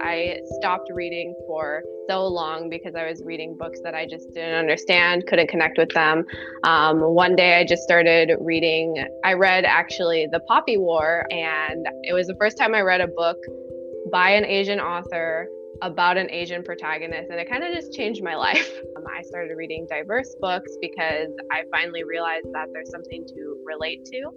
I stopped reading for so long because I was reading books that I just didn't understand, couldn't connect with them. One day I just started reading, I read actually The Poppy War, and it was the first time I read a book by an Asian author about an Asian protagonist, and it kind of just changed my life. I started reading diverse books because I finally realized that there's something to relate to.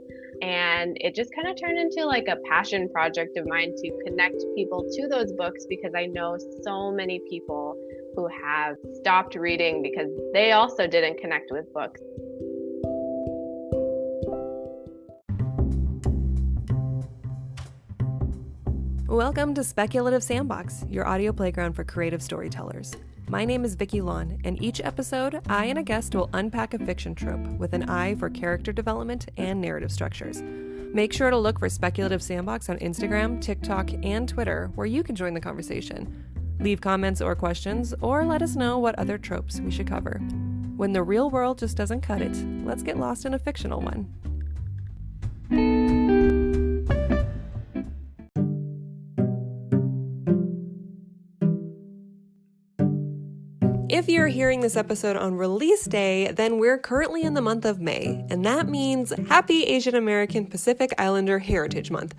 And it just kind of turned into like a passion project of mine to connect people to those books because I know so many people who have stopped reading because they also didn't connect with books. Welcome to Speculative Sandbox, your audio playground for creative storytellers. My name is Vickie Lan, and each episode, I and a guest will unpack a fiction trope with an eye for character development and narrative structures. Make sure to look for Speculative Sandbox on Instagram, TikTok, and Twitter, where you can join the conversation. Leave comments or questions, or let us know what other tropes we should cover. When the real world just doesn't cut it, let's get lost in a fictional one. If you're hearing this episode on release day, then we're currently in the month of May, and that means Happy Asian American Pacific Islander Heritage Month.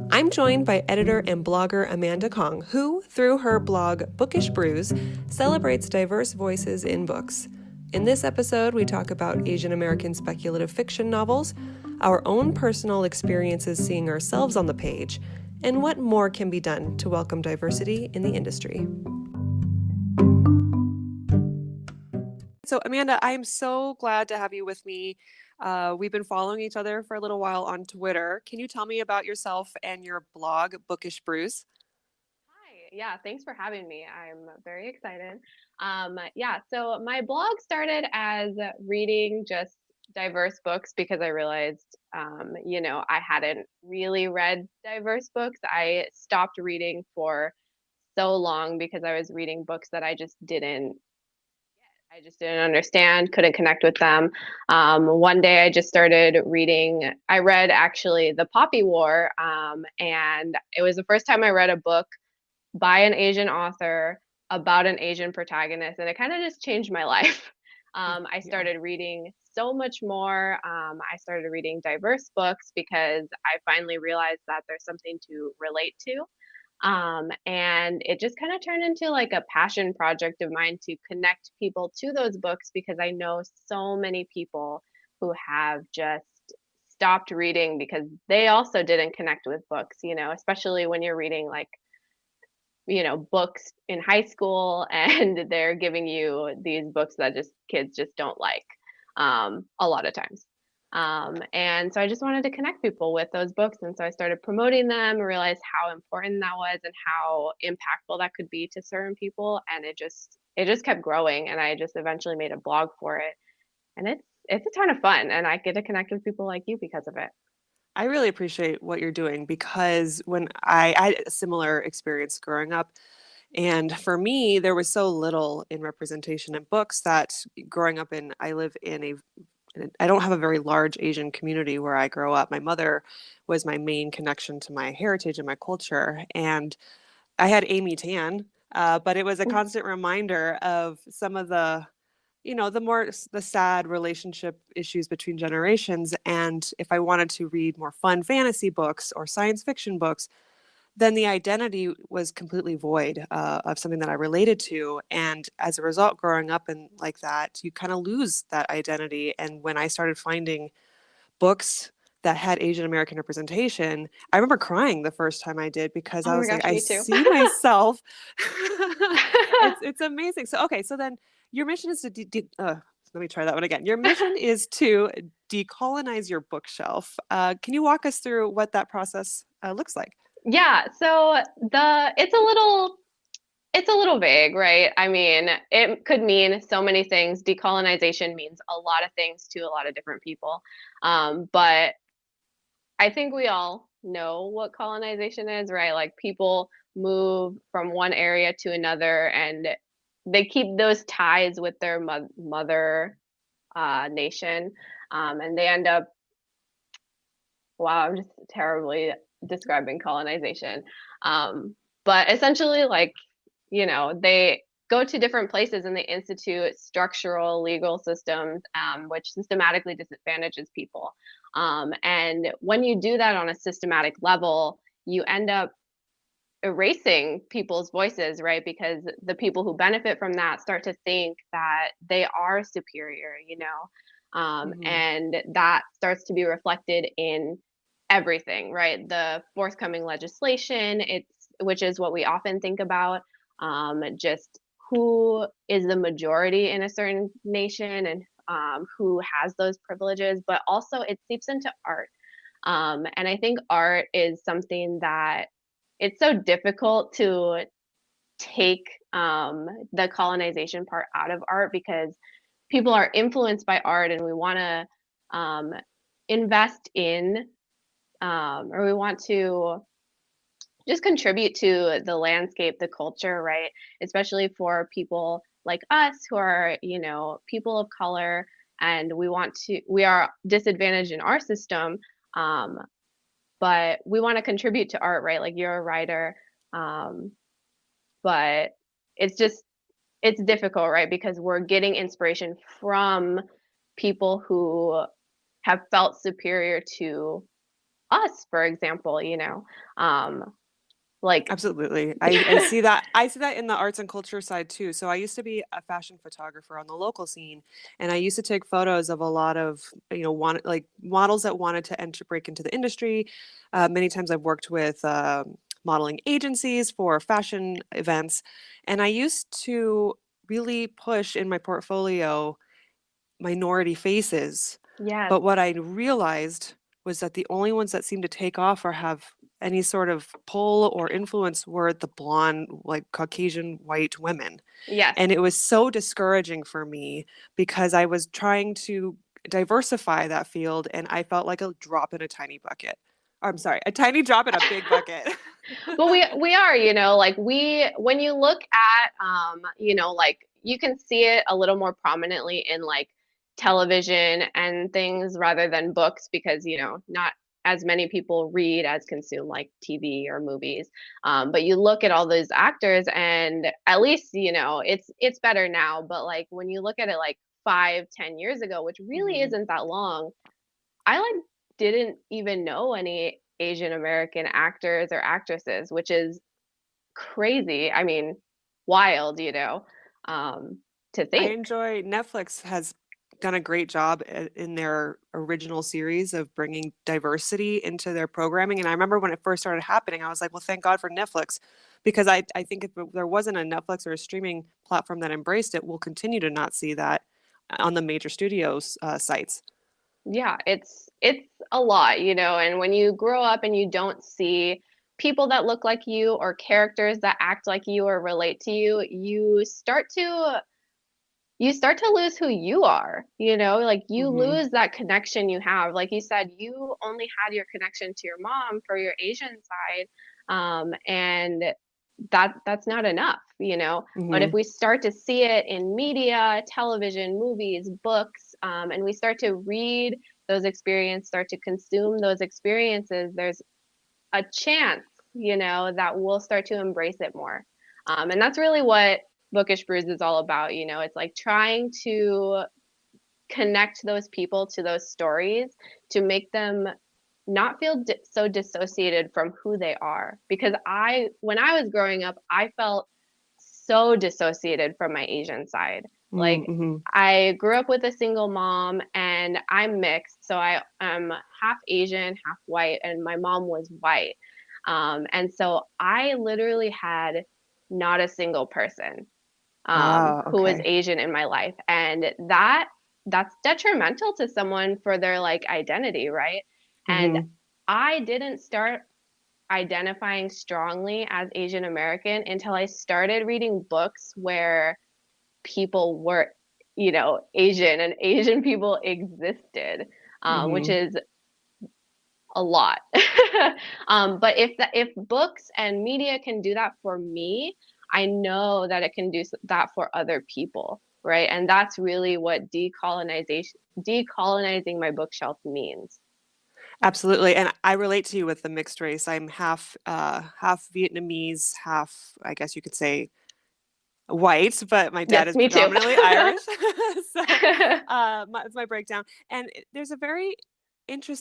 I'm joined by editor and blogger Amanda Khong, who, through her blog Bookish Brews, celebrates diverse voices in books. In this episode, we talk about Asian American speculative fiction novels, our own personal experiences seeing ourselves on the page, and what more can be done to welcome diversity in the industry. So, Amanda, I'm so glad to have you with me. We've been following each other for a little while on Twitter. Can you tell me about yourself and your blog, Bookish Brews? Hi, yeah, thanks for having me. I'm very excited. So my blog started as reading just diverse books because I realized, I hadn't really read diverse books. I stopped reading for so long because I was reading books that I just didn't understand, couldn't connect with them. One day I just started reading, I read actually The Poppy War, and it was the first time I read a book by an Asian author about an Asian protagonist, and it kind of just changed my life. I started reading so much more. I started reading diverse books because I finally realized that there's something to relate to. And it just kind of turned into like a passion project of mine to connect people to those books because I know so many people who have just stopped reading because they also didn't connect with books, especially when you're reading like, books in high school and they're giving you these books that just kids just don't like a lot of times. And so I just wanted to connect people with those books. And so I started promoting them, realized how important that was and how impactful that could be to certain people. And it just kept growing. And I just eventually made a blog for it. And it's a ton of fun. And I get to connect with people like you because of it. I really appreciate what you're doing because when I had a similar experience growing up, and for me, there was so little in representation in books that growing up I live I don't have a very large Asian community where I grow up. My mother was my main connection to my heritage and my culture. And I had Amy Tan, but it was a constant reminder of some of the sad relationship issues between generations. And if I wanted to read more fun fantasy books or science fiction books, then the identity was completely void of something that I related to. And as a result, growing up and like that, you kind of lose that identity. And when I started finding books that had Asian American representation, I remember crying the first time I did because Oh I my was like, gosh, I me too. see myself. It's amazing. So, okay, so then your mission is to let me try that one again. Your mission is to decolonize your bookshelf. Can you walk us through what that process looks like? Yeah, so it's a little vague, right? I mean, it could mean so many things. Decolonization means a lot of things to a lot of different people. But I think we all know what colonization is, right? Like people move from one area to another and they keep those ties with their mother nation. And they end up, wow, I'm just terribly describing colonization. But essentially, like, they go to different places and they institute structural legal systems, which systematically disadvantages people. And when you do that on a systematic level, you end up erasing people's voices, right? Because the people who benefit from that start to think that they are superior, Hmm. and that starts to be reflected in everything, right? The forthcoming legislation, which is what we often think about, just who is the majority in a certain nation and who has those privileges, but also it seeps into art. And I think art is something that it's so difficult to take the colonization part out of art because people are influenced by art and we want to invest in or we want to just contribute to the landscape, the culture, right? Especially for people like us who are, people of color and we are disadvantaged in our system. Um, but we want to contribute to art, right? Like you're a writer. Um, but it's just it's difficult, right? Because we're getting inspiration from people who have felt superior to us, for example, um like Absolutely. I see that. I see that in the arts and culture side too. So I used to be a fashion photographer on the local scene, and I used to take photos of a lot of, like models that wanted to enter, break into the industry. Many times I've worked with modeling agencies for fashion events, and I used to really push in my portfolio minority faces. yes, But what I realized was that the only ones that seemed to take off or have any sort of pull or influence were the blonde, like Caucasian white women. yes. And it was so discouraging for me because I was trying to diversify that field and I felt like a drop in a tiny bucket. I'm sorry, a tiny drop in a big bucket. But we are, like we when you look at like you can see it a little more prominently in like television and things rather than books because, not as many people read as consume like TV or movies. But you look at all those actors and at least, it's better now. But like when you look at it like 5, 10 years ago, which really Mhm. isn't that long, I like didn't even know any Asian American actors or actresses, which is crazy. I mean, wild, um, to I think. enjoy Netflix has done a great job in their original series of bringing diversity into their programming. And I remember when it first started happening, I was like, well, thank God for Netflix, because I think if there wasn't a Netflix or a streaming platform that embraced it, we'll continue to not see that on the major studios sites. Yeah, it's a lot, and when you grow up and you don't see people that look like you or characters that act like you or relate to you, you start to lose who you are, like you Hmm. lose that connection you have. Like you said, you only had your connection to your mom for your Asian side, and that's not enough, but if Hmm. we start to see it in media, television, movies, books, and we start to read those experiences, start to consume those experiences, there's a chance, that we'll start to embrace it more. And that's really what Bookish Brews is all about. It's like trying to connect those people to those stories to make them not feel so dissociated from who they are. Because when I was growing up, I felt so dissociated from my Asian side. Like, Hmm. I grew up with a single mom and I'm mixed. So I am half Asian, half white, and my mom was white. And so I literally had not a single person Ah, who was okay. Asian in my life. And that's detrimental to someone for their like identity, right? And Hmm. I didn't start identifying strongly as Asian American until I started reading books where people were, Asian and Asian people existed, which Hmm. is a lot. But if books and media can do that for me, I know that it can do that for other people, right? And that's really what decolonizing my bookshelf means. Absolutely. And I relate to you with the mixed race. I'm half Vietnamese, half, I guess you could say, white, but my dad Yes, is me too. predominantly Irish. So it's my breakdown. And there's a very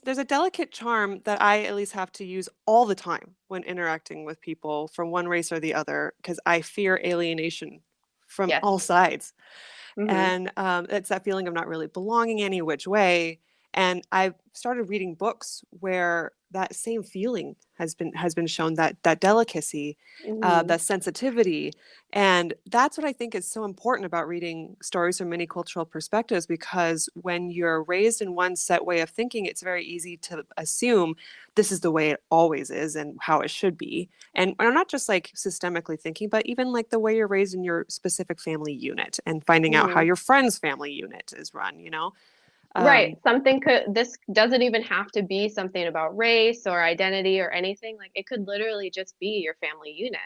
there's a delicate charm that I at least have to use all the time when interacting with people from one race or the other, because I fear alienation from Yes. all sides. Hmm. And it's that feeling of not really belonging any which way. And I've started reading books where that same feeling has been shown, that delicacy, Hmm. that sensitivity. And that's what I think is so important about reading stories from many cultural perspectives, because when you're raised in one set way of thinking, it's very easy to assume this is the way it always is and how it should be. And I'm not just like systemically thinking, but even like the way you're raised in your specific family unit and finding out how Hmm. your friend's family unit is run, you know? Right. Um, This doesn't even have to be something about race or identity or anything. Like it could literally just be your family unit,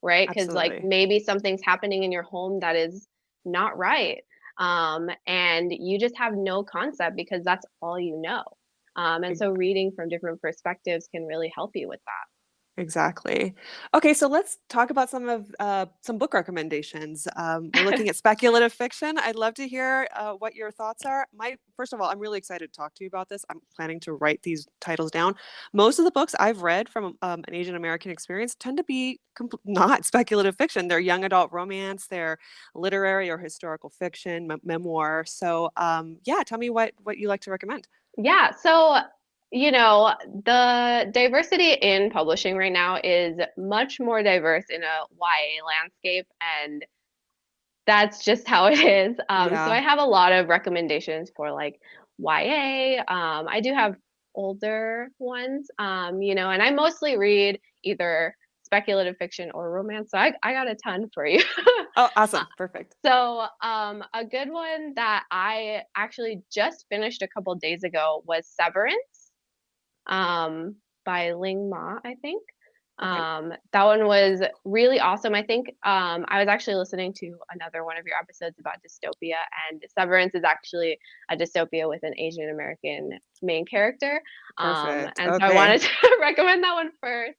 right? Because like Absolutely. maybe something's happening in your home that is not right. And you just have no concept because that's all you know. And so reading from different perspectives can really help you with that. Exactly. Okay, so let's talk about some book recommendations. We're looking at speculative fiction. I'd love to hear what your thoughts are. My first of all, I'm really excited to talk to you about this. I'm planning to write these titles down. Most of the books I've read from an Asian American experience tend to be not speculative fiction. They're young adult romance. They're literary or historical fiction, memoir. So, yeah, tell me what you like to recommend. Yeah, so the diversity in publishing right now is much more diverse in a YA landscape, and that's just how it is. So I Yeah. have a lot of recommendations for like YA. I do have older ones, and I mostly read either speculative fiction or romance. So I got a ton for you. Oh, awesome. Perfect. So, a good one that I actually just finished a couple days ago was Severance, um, by Ling Ma, I think. Okay. That one was really awesome. I think I was actually listening to another one of your episodes about dystopia, and Severance is actually a dystopia with an Asian American main character. Perfect. And so I Okay. wanted to recommend that one first.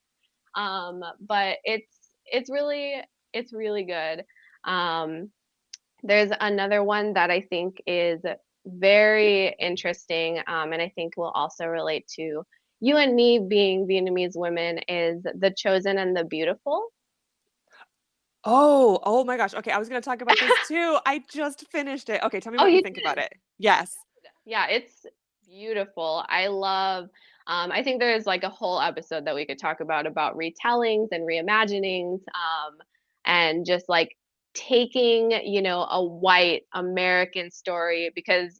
But it's really good. Um, there's another one that I think is very interesting, and I think will also relate to you and me being Vietnamese women is The Chosen and the Beautiful. Oh, oh my gosh. Okay, I was going to talk about this too. I just finished it. Okay, tell me Oh, what you you think about did? it. Yes. Yeah, it's beautiful. I think there's like a whole episode that we could talk about retellings and reimaginings, and just like taking, a white American story because,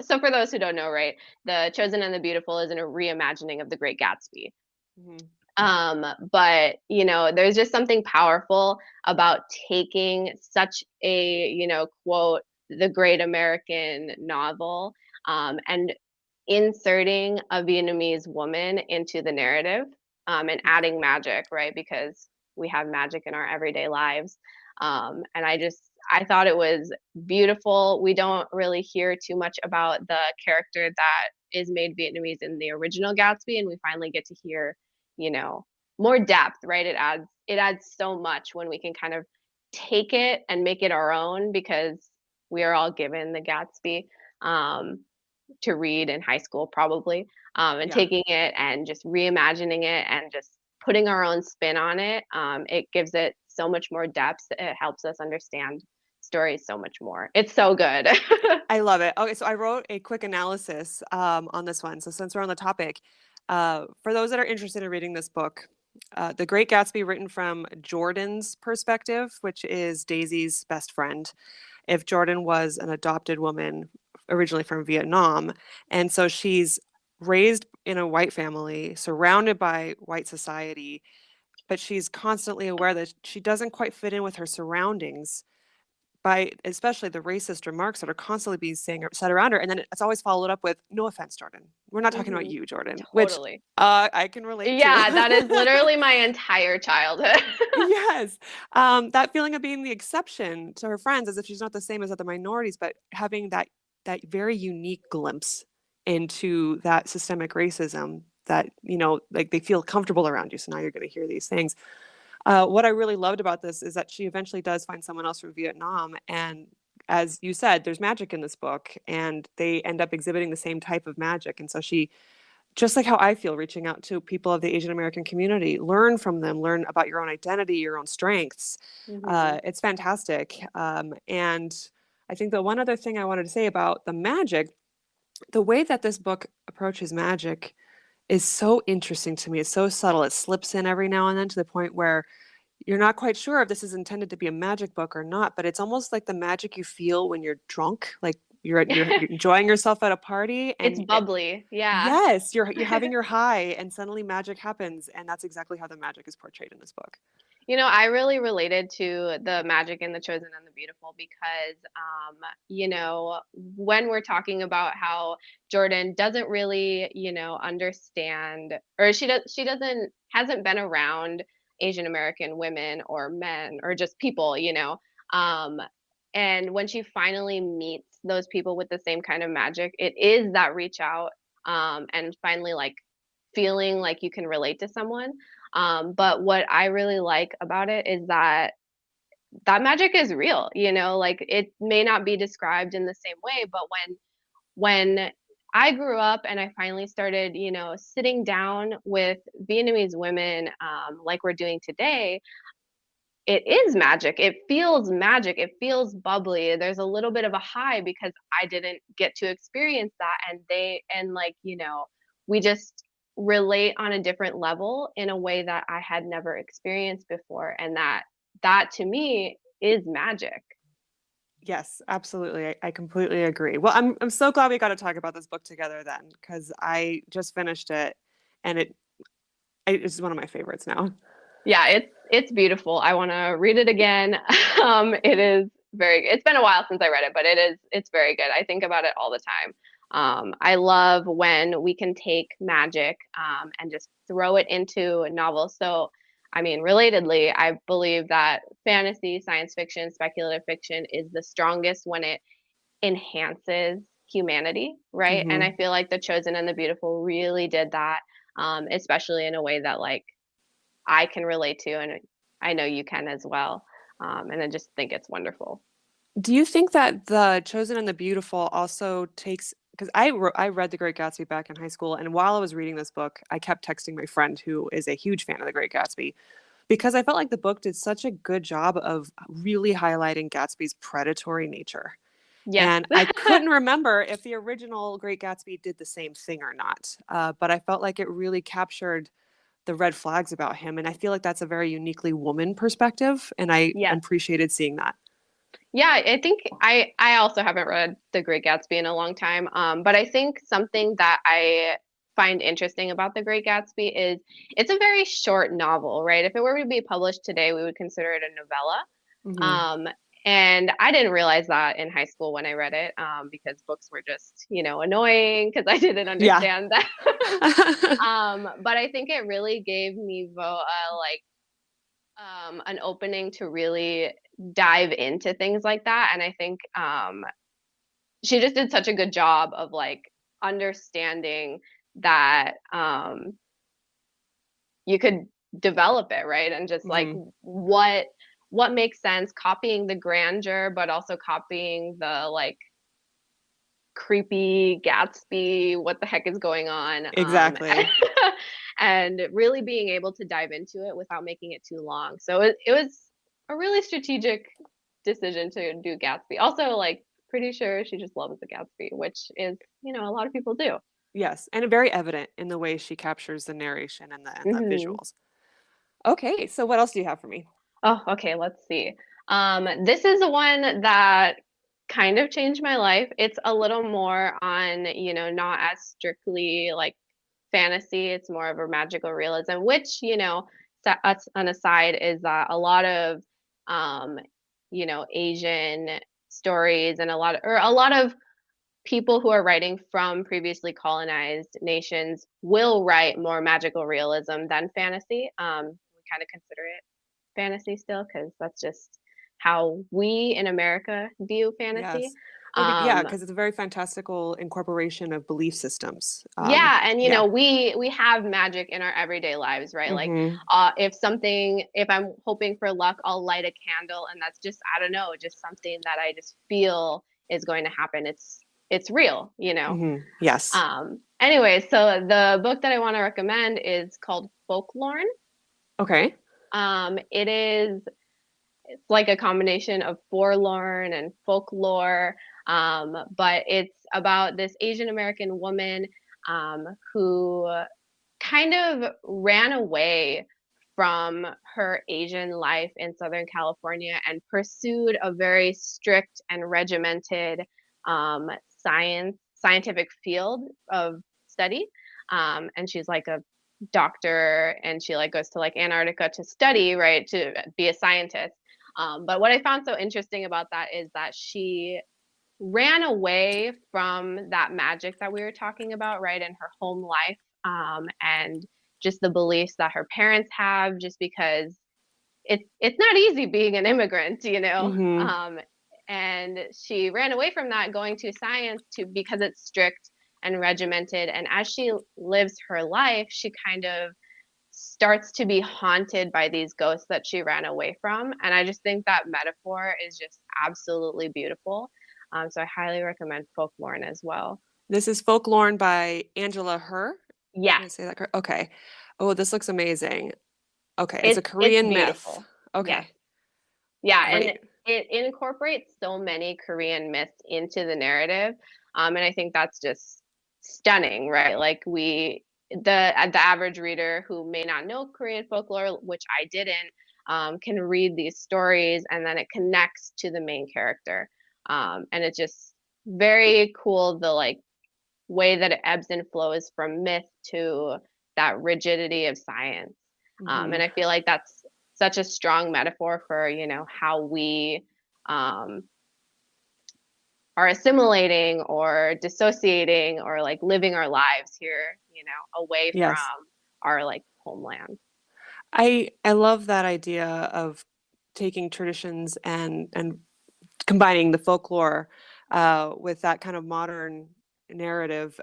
so for those who don't know, right, The Chosen and the Beautiful is in a reimagining of The Great Gatsby. Mhm. But there's just something powerful about taking such a, quote, the great American novel, and inserting a Vietnamese woman into the narrative, and adding magic, right? Because we have magic in our everyday lives. And I thought it was beautiful. We don't really hear too much about the character that is made Vietnamese in the original Gatsby, and we finally get to hear, you know, more depth, right? It adds so much when we can kind of take it and make it our own because we are all given the Gatsby. Um, to read in high school probably, and Yeah. taking it and just reimagining it and just putting our own spin on it. It gives it so much more depth. It helps us understand stories so much more. It's so good. I love it. Okay, so I wrote a quick analysis on this one. So since we're on the topic, for those that are interested in reading this book, The Great Gatsby, written from Jordan's perspective, which is Daisy's best friend. If Jordan was an adopted woman originally from Vietnam, and so she's raised in a white family, surrounded by white society, but she's constantly aware that she doesn't quite fit in with her surroundings by especially the racist remarks that are constantly being said around her. And then it's always followed up with, no offense, Jordan. We're not talking about Hmm. you, Jordan, which Totally. I can relate Yeah, to. that is literally my entire childhood. Yes. That feeling of being the exception to her friends, as if she's not the same as other minorities, but having that very unique glimpse into that systemic racism that, like they feel comfortable around you. So now you're going to hear these things. What I really loved about this is that she eventually does find someone else from Vietnam. And as you said, there's magic in this book, and they end up exhibiting the same type of magic. And so she, just like how I feel, reaching out to people of the Asian American community, learn from them, learn about your own identity, your own strengths. Hmm. It's fantastic. And I think the one other thing I wanted to say about the magic, the way that this book approaches magic is so interesting to me. It's so subtle. It slips in every now and then to the point where you're not quite sure if this is intended to be a magic book or not, but it's almost like the magic you feel when you're drunk, like you're enjoying yourself at a party, It's and bubbly. Yeah. yes, you're having your high, and suddenly magic happens, and that's exactly how the magic is portrayed in this book. I really related to the magic in The Chosen and the Beautiful because, when we're talking about how Jordan doesn't really, understand, or she hasn't been around Asian American women or men or just people, um, and when she finally meets those people with the same kind of magic, it is that reach out, and finally like feeling like you can relate to someone. But what I really like about it is that magic is real, like it may not be described in the same way, but when I grew up and I finally started, sitting down with Vietnamese women, like we're doing today, it is magic. It feels magic. It feels bubbly. There's a little bit of a high because I didn't get to experience that. And like, we just relate on a different level in a way that I had never experienced before. And that to me is magic. Yes, absolutely. I completely agree. Well, I'm so glad we got to talk about this book together then, because I just finished it, and it's one of my favorites now. Yeah, it's beautiful. I want to read it again. It is it's been a while since I read it, but it's very good. I think about it all the time. I love when we can take magic, and just throw it into a novel. So, I mean, relatedly, I believe that fantasy, science fiction, speculative fiction is the strongest when it enhances humanity, right? And I Hmm. feel like The Chosen and the Beautiful really did that, especially in a way that like I can relate to, and I know you can as well. And I just think it's wonderful. Do you think that The Chosen and the Beautiful also takes, because I read The Great Gatsby back in high school, and while I was reading this book, I kept texting my friend who is a huge fan of The Great Gatsby, because I felt like the book did such a good job of really highlighting Gatsby's predatory nature. Yes. And I couldn't remember if the original Great Gatsby did the same thing or not. But I felt like it really captured the red flags about him. And I feel like that's a very uniquely woman perspective. And I Yes. appreciated seeing that. Yeah, I think I also haven't read The Great Gatsby in a long time. But I think something that I find interesting about The Great Gatsby is it's a very short novel, right? If it were to be published today, we would consider it a novella. Hmm. Um, and I didn't realize that in high school when I read it, because books were just, annoying because I didn't Yeah. understand that. But I think it really gave me like an opening to really dive into things like that. And I think she just did such a good job of like understanding that you could develop it, right? And just like Hmm. what makes sense, copying the grandeur, but also copying the like creepy Gatsby, what the heck is going on? Exactly. And really being able to dive into it without making it too long. So it was a really strategic decision to do Gatsby. Also, like, pretty sure she just loves the Gatsby, which is, a lot of people do. Yes. And very evident in the way she captures the narration and the Hmm. visuals. Okay. So what else do you have for me? Oh, okay, let's see. This is the one that kind of changed my life. It's a little more on, not as strictly like fantasy. It's more of a magical realism, which, us an aside is that a lot of, um, Asian stories and a lot of people who are writing from previously colonized nations will write more magical realism than fantasy. We kind of consider it fantasy still because that's just how we in America view fantasy. Yes. Yeah, Um, because it's a very fantastical incorporation of belief systems. yeah, and Yeah. we have magic in our everyday lives, right? Like, Hmm. if I'm hoping for luck, I'll light a candle, and that's just, I don't know, just something that I just feel is going to happen. It's real, you know. Hmm. Yes. Anyway, so the book that I want to recommend is called Folklore. Okay. It's like a combination of forlorn and folklore, but it's about this Asian American woman who kind of ran away from her Asian life in Southern California and pursued a very strict and regimented scientific field of study. And she's like a doctor, and she like goes to like Antarctica to study, right, to be a scientist. But what I found so interesting about that is that she ran away from that magic that we were talking about, right, in her home life, and just the beliefs that her parents have, just because it's not easy being an immigrant, you know. Hmm. And she ran away from that, going to science to because it's strict and regimented. And as she lives her life, she kind of starts to be haunted by these ghosts that she ran away from. And I just think that metaphor is just absolutely beautiful. So I highly recommend Folklore as well. This is Folklore by Angela Her. Did I Yes, say that correct? Okay. Oh, this looks amazing. Okay, it's a it's Korean myth. beautiful. Yes, Okay, yeah, and great. it incorporates so many Korean myths into the narrative, and I think that's just stunning, right? Like the average reader who may not know Korean folklore, which I didn't, can read these stories, and then it connects to the main character, and it's just very cool the like way that it ebbs and flows from myth to that rigidity of science. And Hmm. I feel like that's such a strong metaphor for, how we um, are assimilating or dissociating or like living our lives here, away Yes. from our like homeland. I love that idea of taking traditions and combining the folklore with that kind of modern narrative.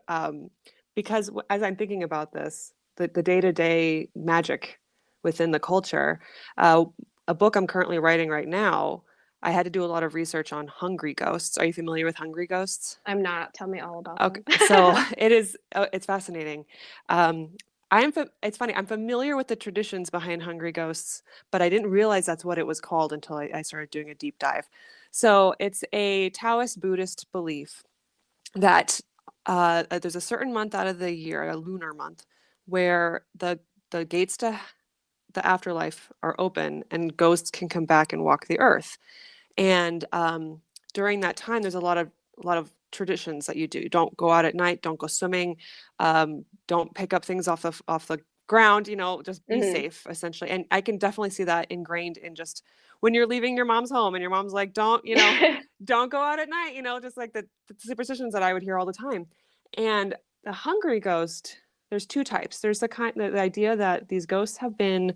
Because as I'm thinking about this, the day-to-day magic within the culture, uh, a book I'm currently writing right now, I had to do a lot of research on hungry ghosts. Are you familiar with hungry ghosts? I'm not. Tell me all about Okay, them. so it is. It's fascinating. Um, It's funny. I'm familiar with the traditions behind Hungry Ghosts, but I didn't realize that's what it was called until I started doing a deep dive. So it's a Taoist Buddhist belief that there's a certain month out of the year, a lunar month, where the gates to the afterlife are open and ghosts can come back and walk the earth. And during that time, there's a lot of traditions that you do. Don't go out at night. Don't go swimming. Don't pick up things off the ground. Just be Hmm. safe, essentially. And I can definitely see that ingrained in just when you're leaving your mom's home and your mom's like, don't go out at night. Just like the superstitions that I would hear all the time. And the hungry ghost. There's two types. There's the idea that these ghosts have been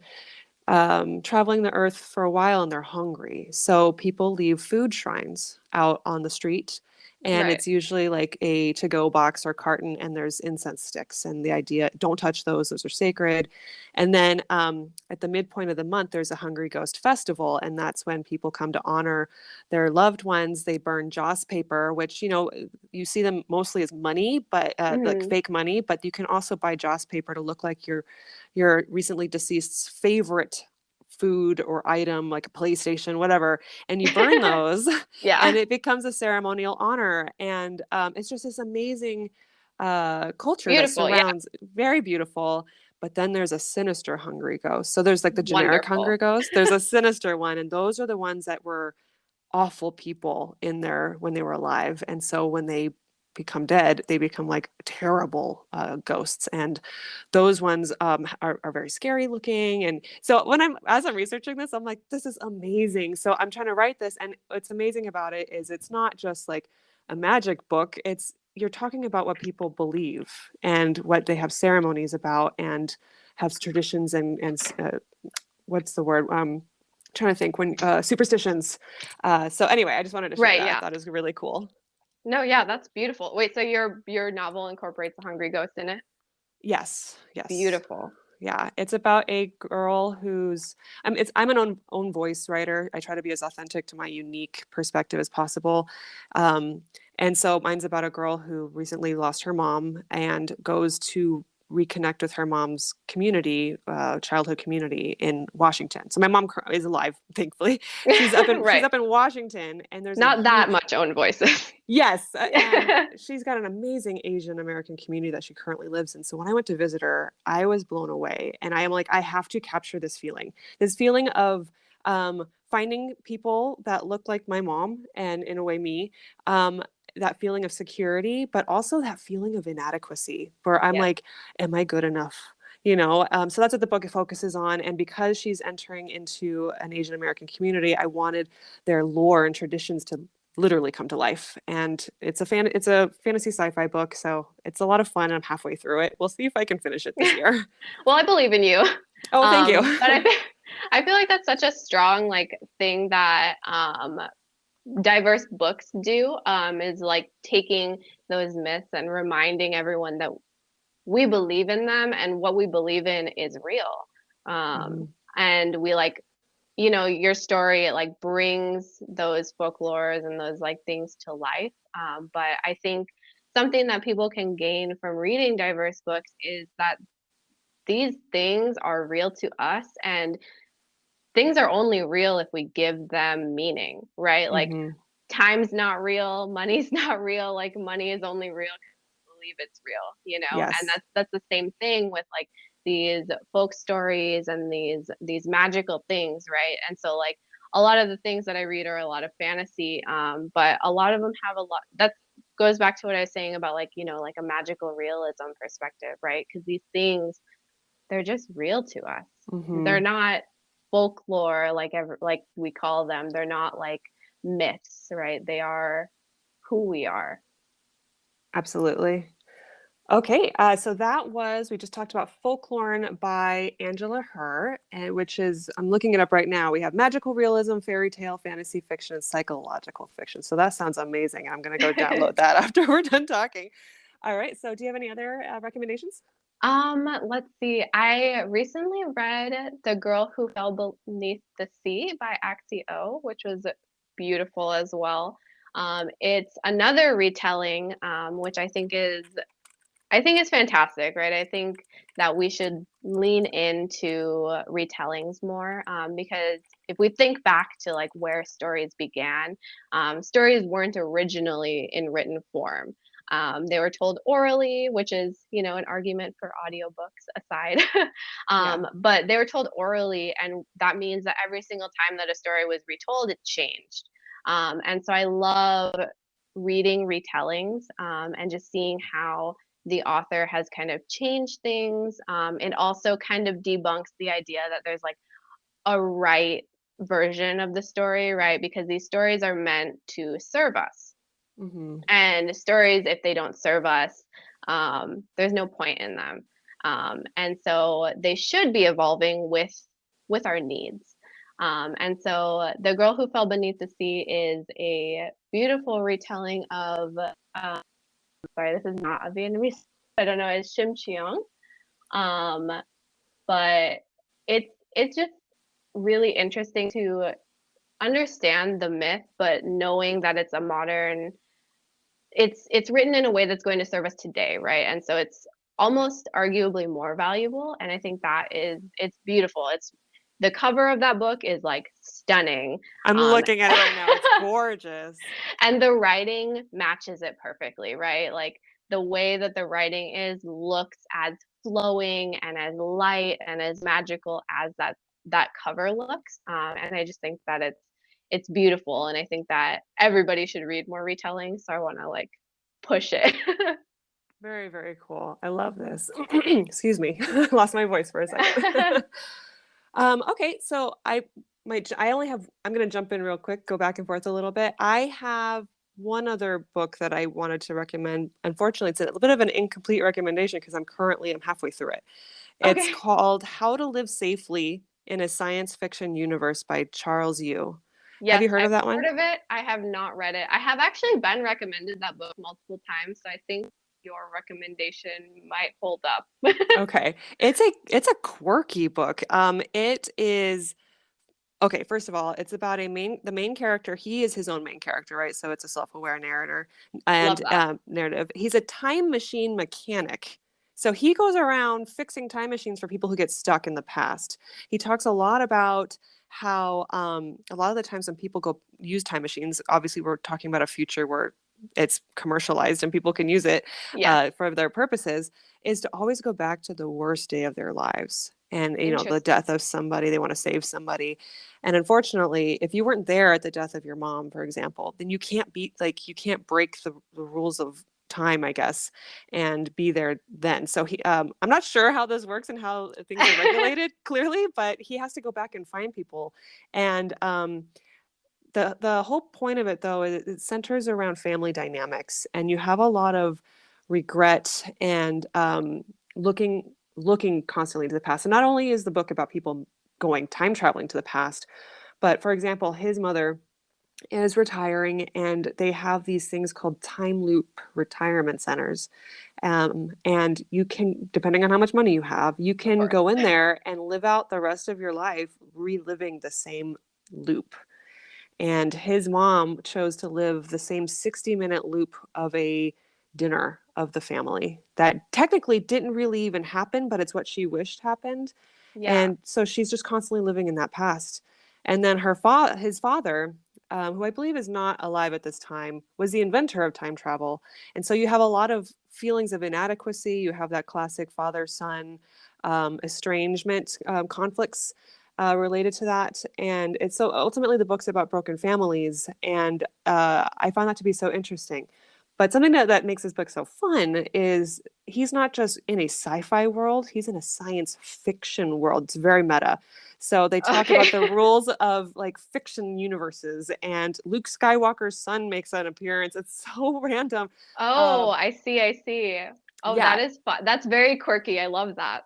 traveling the earth for a while and they're hungry. So people leave food shrines out on the street. And Right. it's usually like a to go box or carton, and there's incense sticks. And the idea, don't touch those are sacred. And then at the midpoint of the month, there's a Hungry Ghost Festival. And that's when people come to honor their loved ones. They burn joss paper, which, you see them mostly as money, but like Hmm. fake money. But you can also buy joss paper to look like your recently deceased's favorite food or item, like a PlayStation, whatever, and you burn those, and Yeah. it becomes a ceremonial honor. And it's just this amazing culture that Beautiful. Yeah. surrounds, very beautiful. But then there's a sinister hungry ghost. So there's like the generic hungry Wonderful. ghost. There's a sinister one, and those are the ones that were awful people in there when they were alive. And so when they become dead, they become like terrible ghosts. And those ones are very scary looking. And so as I'm researching this, I'm like, this is amazing. So I'm trying to write this. And what's amazing about it is it's not just like a magic book. You're talking about what people believe and what they have ceremonies about and have traditions and what's the word? Trying to think when superstitions. So anyway, I just wanted to share Right. that. I Yeah. thought it was really cool. No, yeah, that's beautiful. Wait, so your novel incorporates the Hungry Ghost in it? Yes, yes. Beautiful. Yeah, it's about a girl who's I'm an own voice writer. I try to be as authentic to my unique perspective as possible. Um, and so mine's about a girl who recently lost her mom and goes to reconnect with her mom's community, childhood community in Washington. So my mom is alive, thankfully. She's Right. up in Washington, and there's a Not that huge. much own voices. Yes, and Yeah. she's got an amazing Asian American community that she currently lives in. So when I went to visit her, I was blown away, and I am like, I have to capture this feeling of finding people that look like my mom, and in a way me, um, that feeling of security, but also that feeling of inadequacy, where I'm Yes. like, am I good enough? So that's what the book focuses on. And because she's entering into an Asian American community, I wanted their lore and traditions to literally come to life. And it's a fantasy sci-fi book, so it's a lot of fun. I'm halfway through it. We'll see if I can finish it this year. Well, I believe in you. Oh, thank you. But I feel like that's such a strong like thing that diverse books do is like taking those myths and reminding everyone that we believe in them and what we believe in is real. Mhm. And we like, your story, it like brings those folklores and those like things to life. But I think something that people can gain from reading diverse books is that these things are real to us, and things are only real if we give them meaning, right? Like Mhm. time's not real, money's not real, like money is only real because we believe it's real, and Yes. that's the same thing with like these folk stories and these magical things, right? And so like a lot of the things that I read are a lot of fantasy, but a lot of them have a lot that goes back to what I was saying about like like a magical realism perspective, right? Because these things, they're just real to us. They're Mhm. not folklore like we call them. They're not like myths, right? They are who we are. Absolutely. Okay, so we just talked about Folklore by Angela Herr, and which is, I'm looking it up right now. We have magical realism, fairy tale, fantasy fiction, and psychological fiction. So that sounds amazing. I'm going to go download that after we're done talking. All right, so do you have any other recommendations? Let's see. I recently read The Girl Who Fell Beneath the Sea by Axio, which was beautiful as well. It's another retelling, which I think is fantastic, right? I think that we should lean into retellings more, because if we think back to like where stories began, stories weren't originally in written form. They were told orally, which is, an argument for audiobooks aside. Yeah. But they were told orally, and that means that every single time that a story was retold, it changed. And so I love reading retellings, and just seeing how the author has kind of changed things. It also kind of debunks the idea that there's like a right version of the story, right? Because these stories are meant to serve us. Hmm. And stories, if they don't serve us, there's no point in them. And so they should be evolving with our needs. And so The Girl Who Fell Beneath the Sea is a beautiful retelling of sorry, this is not a Vietnamese. I don't know. It's Shim Cheong. Um, but it's just really interesting to understand the myth, but knowing that it's a modern. It's written in a way that's going to serve us today, right? And so it's almost arguably more valuable. And I think it's beautiful. It's the cover of that book is like stunning. I'm Um, looking at it right now. It's gorgeous. and the writing matches it perfectly, right? Like the way that the writing is looks as flowing and as light and as magical as that cover looks. And I just think that it's beautiful, and I think that everybody should read more retellings. So I want to like push it. Very, very cool. I love this. Excuse me. Lost my voice for a second. Okay, so I only have, I'm going to jump in real quick, go back and forth a little bit. I have one other book that I wanted to recommend. Unfortunately, it's a little bit of an incomplete recommendation because I'm halfway through it. It's Okay. called How to Live Safely in a Science Fiction Universe by Charles Yu. Have Yes, you heard I've of that one? heard of it. I have not read it. I have actually been recommended that book multiple times, so I think your recommendation might hold up. Okay. It's a quirky book. It is okay, first of all, it's about the main character. He is his own main character, right? So it's a self-aware narrator Love and that. narrative. He's a time machine mechanic. So he goes around fixing time machines for people who get stuck in the past. He talks a lot about how a lot of the times when people go use time machines, obviously we're talking about a future where it's commercialized and people can use it Yes, for their purposes, is to always go back to the worst day of their lives. And, the interesting. death of somebody, they want to save somebody. And unfortunately, if you weren't there at the death of your mom, for example, then you can't break the rules of time, I guess, and be there then. So I'm not sure how this works and how things are regulated clearly, but he has to go back and find people. And the whole point of it, though, is it centers around family dynamics, and you have a lot of regret and looking constantly to the past. And not only is the book about people going time traveling to the past, but for example, his mother is retiring, and they have these things called time loop retirement centers. And you can, depending on how much money you have, you Of can course. go in there and live out the rest of your life reliving the same loop. And his mom chose to live the same 60-minute loop of a dinner of the family that technically didn't really even happen, but it's what she wished happened. Yeah. And so she's just constantly living in that past. And then his father, who I believe is not alive at this time, was the inventor of time travel. And so you have a lot of feelings of inadequacy. You have that classic father-son estrangement conflicts related to that. And it's so ultimately the book's about broken families. And I found that to be so interesting. But something that makes this book so fun is he's not just in a sci-fi world, he's in a science fiction world. It's very meta. So they talk Okay. about the rules of like fiction universes, and Luke Skywalker's son makes an appearance. It's so random. Oh, Um, I see, I see. Oh, that yeah, is fun. That's very quirky. I love that.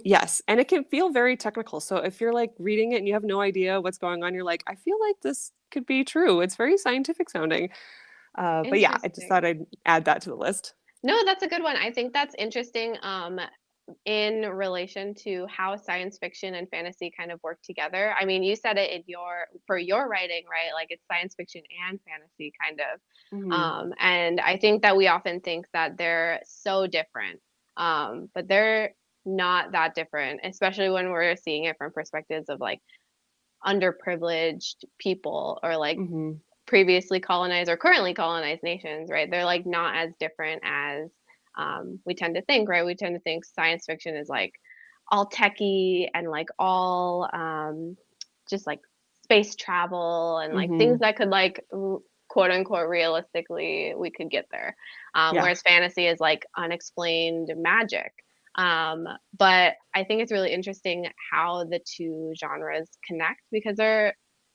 yes, and it can feel very technical. So if you're like reading it and you have no idea what's going on, you're like, I feel like this could be true. It's very scientific sounding. But yeah, I just thought Interesting. I'd add that to the list. No, that's a good one. I think that's interesting. In relation to how science fiction and fantasy kind of work together. I mean, you said it in for your writing, right? Like it's science fiction and fantasy kind of. Hmm. And I think that we often think that they're so different. But they're not that different, especially when we're seeing it from perspectives of like underprivileged people or like Hmm. previously colonized or currently colonized nations, right? They're like not as different as we tend to think, right? We tend to think science fiction is like all techy and like all just like space travel and like things Hmm. that could like quote unquote realistically we could get there. Yeah, Whereas fantasy is like unexplained magic. But I think it's really interesting how the two genres connect because they're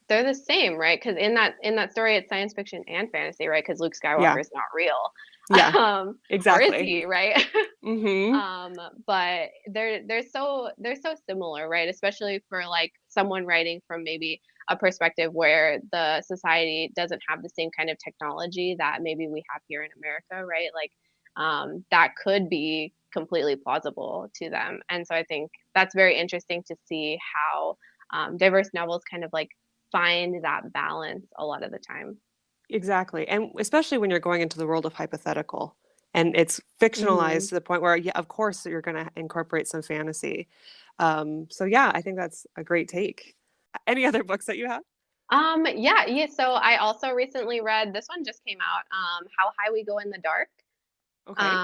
the same, right? Because in that story, it's science fiction and fantasy, right? Because Luke yeah, Skywalker is not real, yeah, or is exactly. he, right? Hmm. But they're so similar, right? Especially for like someone writing from maybe a perspective where the society doesn't have the same kind of technology that maybe we have here in America, right? Like that could be completely plausible to them, and so I think that's very interesting to see how diverse novels kind of like find that balance a lot of the time. Exactly. And especially when you're going into the world of hypothetical and it's fictionalized Hmm. to the point where, yeah, of course, you're going to incorporate some fantasy. So, yeah, I think that's a great take. Any other books that you have? Yeah, yeah. So I also recently read this one just came out, How High We Go in the Dark, Okay.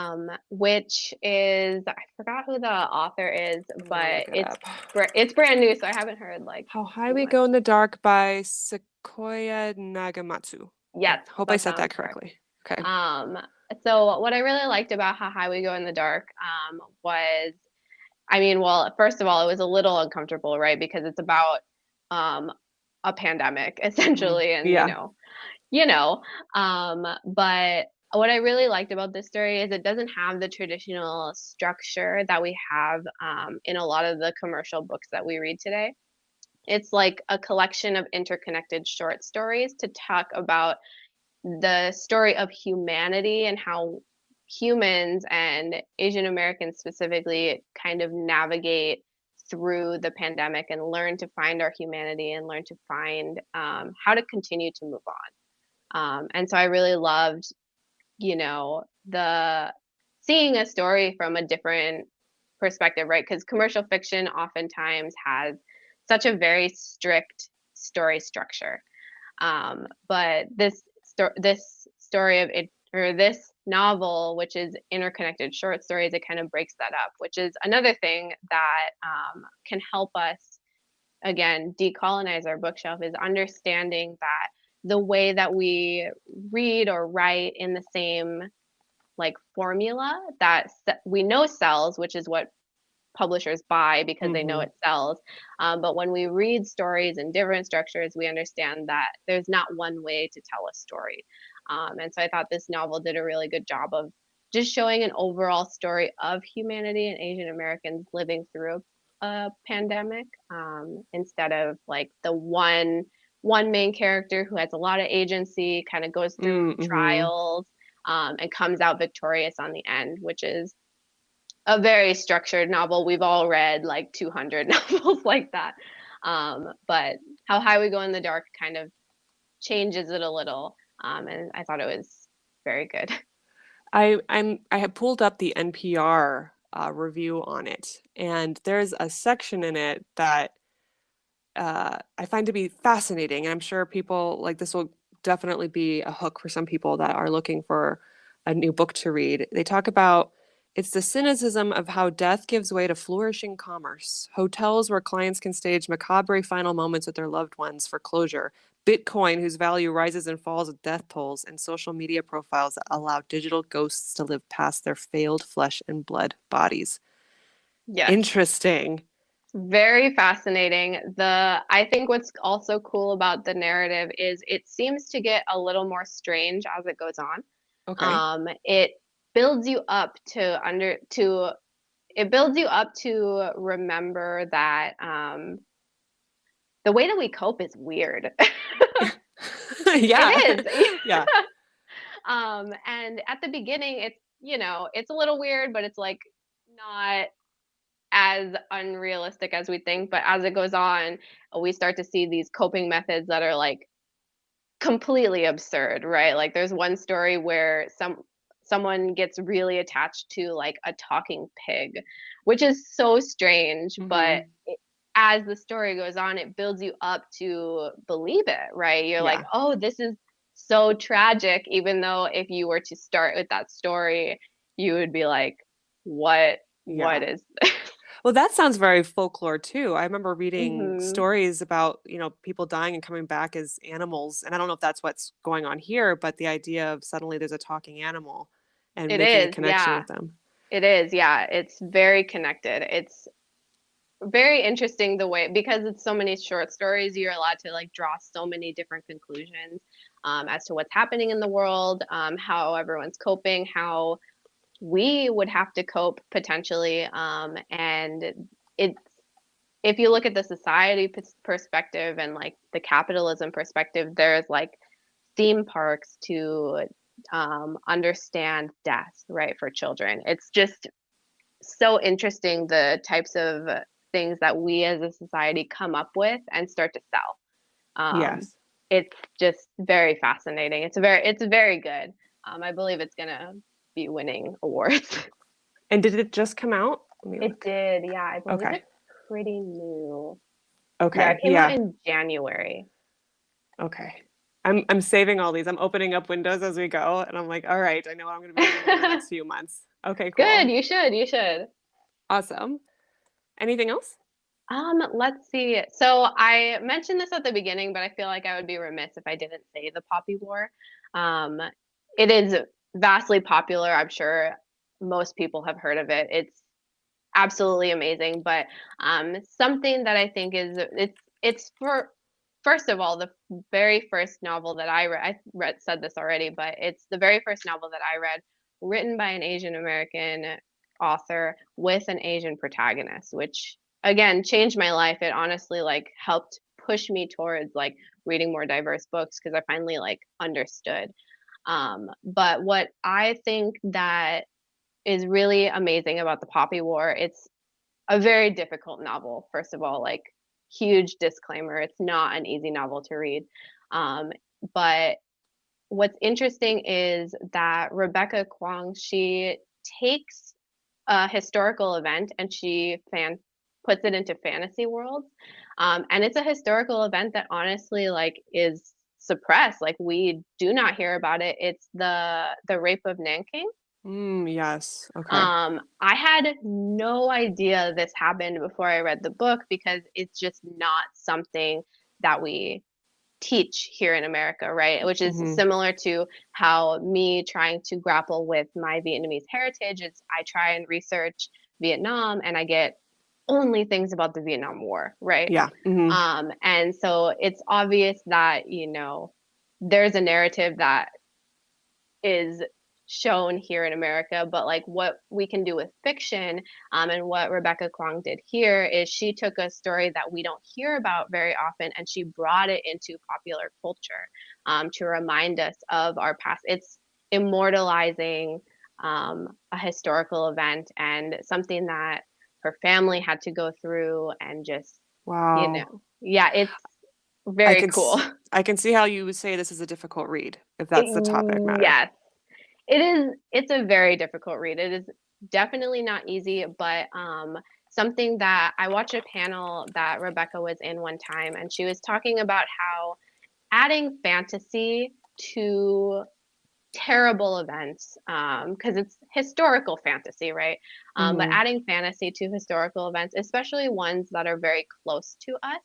which is I forgot who the author is, I'm going to but look it it's up. it's brand new, so I haven't heard like How High too We much. Go in the Dark by Sequoia Nagamatsu. I Yes, hope I that said sounds that correct. correctly. Okay. Um, so what I really liked about How High We Go in the Dark was, I mean, well, first of all, it was a little uncomfortable, right? Because it's about um, a pandemic Mm, essentially, and yeah. you know. But what I really liked about this story is it doesn't have the traditional structure that we have in a lot of the commercial books that we read today. It's like a collection of interconnected short stories to talk about the story of humanity and how humans and Asian Americans specifically kind of navigate through the pandemic and learn to find our humanity and learn to find how to continue to move on. And so I really loved, the seeing a story from a different perspective, right? Because commercial fiction oftentimes has such a very strict story structure. But this story of it, or this novel, which is interconnected short stories, it kind of breaks that up, which is another thing that can help us again decolonize our bookshelf, is understanding that the way that we read or write in the same like formula that we know sells, which is what publishers buy because they know Mm-hmm. it sells. But when we read stories in different structures, we understand that there's not one way to tell a story. And so I thought this novel did a really good job of just showing an overall story of humanity and Asian Americans living through a pandemic, instead of like the one main character who has a lot of agency, kind of goes through Mm-hmm. trials, and comes out victorious on the end, which is a very structured novel. We've all read like 200 novels like that. But How High We Go in the Dark kind of changes it a little. And I thought it was very good. I have pulled up the NPR review on it, and there's a section in it that I find to be fascinating. And I'm sure people like this will definitely be a hook for some people that are looking for a new book to read. They talk about it's the cynicism of how death gives way to flourishing commerce, hotels where clients can stage macabre final moments with their loved ones for closure, Bitcoin whose value rises and falls with death tolls, and social media profiles that allow digital ghosts to live past their failed flesh and blood bodies. Yes. Interesting. Very fascinating. I think what's also cool about the narrative is it seems to get a little more strange as it goes on. Okay. It builds you up to under to it builds you up to remember that the way that we cope is weird. Yeah. It is. Yeah. And at the beginning, it's a little weird, but it's like not as unrealistic as we think. But as it goes on, we start to see these coping methods that are like completely absurd, right? Like there's one story where someone gets really attached to like a talking pig, which is so strange, but Hmm. as the story goes on, it builds you up to believe it, right? You're like, Yeah. "Oh, this is so tragic," even though if you were to start with that story, you would be like, what Yeah. is Well, that sounds very folklore too. I remember reading Mhm. stories about, people dying and coming back as animals. And I don't know if that's what's going on here, but the idea of suddenly there's a talking animal and It making a is, connection yeah. with them. It is, yeah. It's very connected. It's very interesting the way, because it's so many short stories, you're allowed to like draw so many different conclusions, as to what's happening in the world, how everyone's coping, how we would have to cope potentially. And it's if you look at the society perspective and like the capitalism perspective, there's like theme parks to understand death, right, for children. It's just so interesting the types of things that we as a society come up with and start to sell. Um, Yes. it's just very fascinating. It's very good. I believe it's gonna be winning awards. And did it just come out? Let me It look. did, yeah. I believe Okay. it's pretty new. Yeah, it Okay. came out Yeah. in January. Okay. I'm saving all these. I'm opening up windows as we go, and I'm like, all right, I know what I'm going to be reading in the next few months. Okay, Good, cool. you should. You should. Awesome. Anything else? Let's see. So I mentioned this at the beginning, but I feel like I would be remiss if I didn't say the Poppy War. Um, it is vastly popular. I'm sure most people have heard of it. It's absolutely amazing. But something that I think it's for first of all the very first novel that I read. Said this already, but it's the very first novel that I read, written by an Asian American author with an Asian protagonist, which again, changed my life. It honestly like helped push me towards like reading more diverse books because I finally like understood. But what I think that is really amazing about the Poppy War, it's a very difficult novel. First of all, like huge disclaimer, it's not an easy novel to read. Um, but what's interesting is that Rebecca Kwong, she takes a historical event and she puts it into fantasy worlds. And it's a historical event that honestly like is suppressed. Like we do not hear about it. It's the rape of Nanking. Yes. Okay. I had no idea this happened before I read the book because it's just not something that we teach here in America, right? Which is Hmm. similar to how me trying to grapple with my Vietnamese heritage is I try and research Vietnam and I get only things about the Vietnam War, right? Yeah. Hmm. And so it's obvious that, there's a narrative that is shown here in America, but like what we can do with fiction, and what Rebecca Kwong did here is she took a story that we don't hear about very often and she brought it into popular culture, to remind us of our past. It's immortalizing a historical event and something that her family had to go through and just, Wow. yeah, it's I very can cool. s- I can see how you would say this is a difficult read if that's the topic matter. Yes, it is. It's a very difficult read. It is definitely not easy, but something that I watched a panel that Rebecca was in one time, and she was talking about how adding fantasy to terrible events, because it's historical fantasy, right? But Hmm. adding fantasy to historical events, especially ones that are very close to us,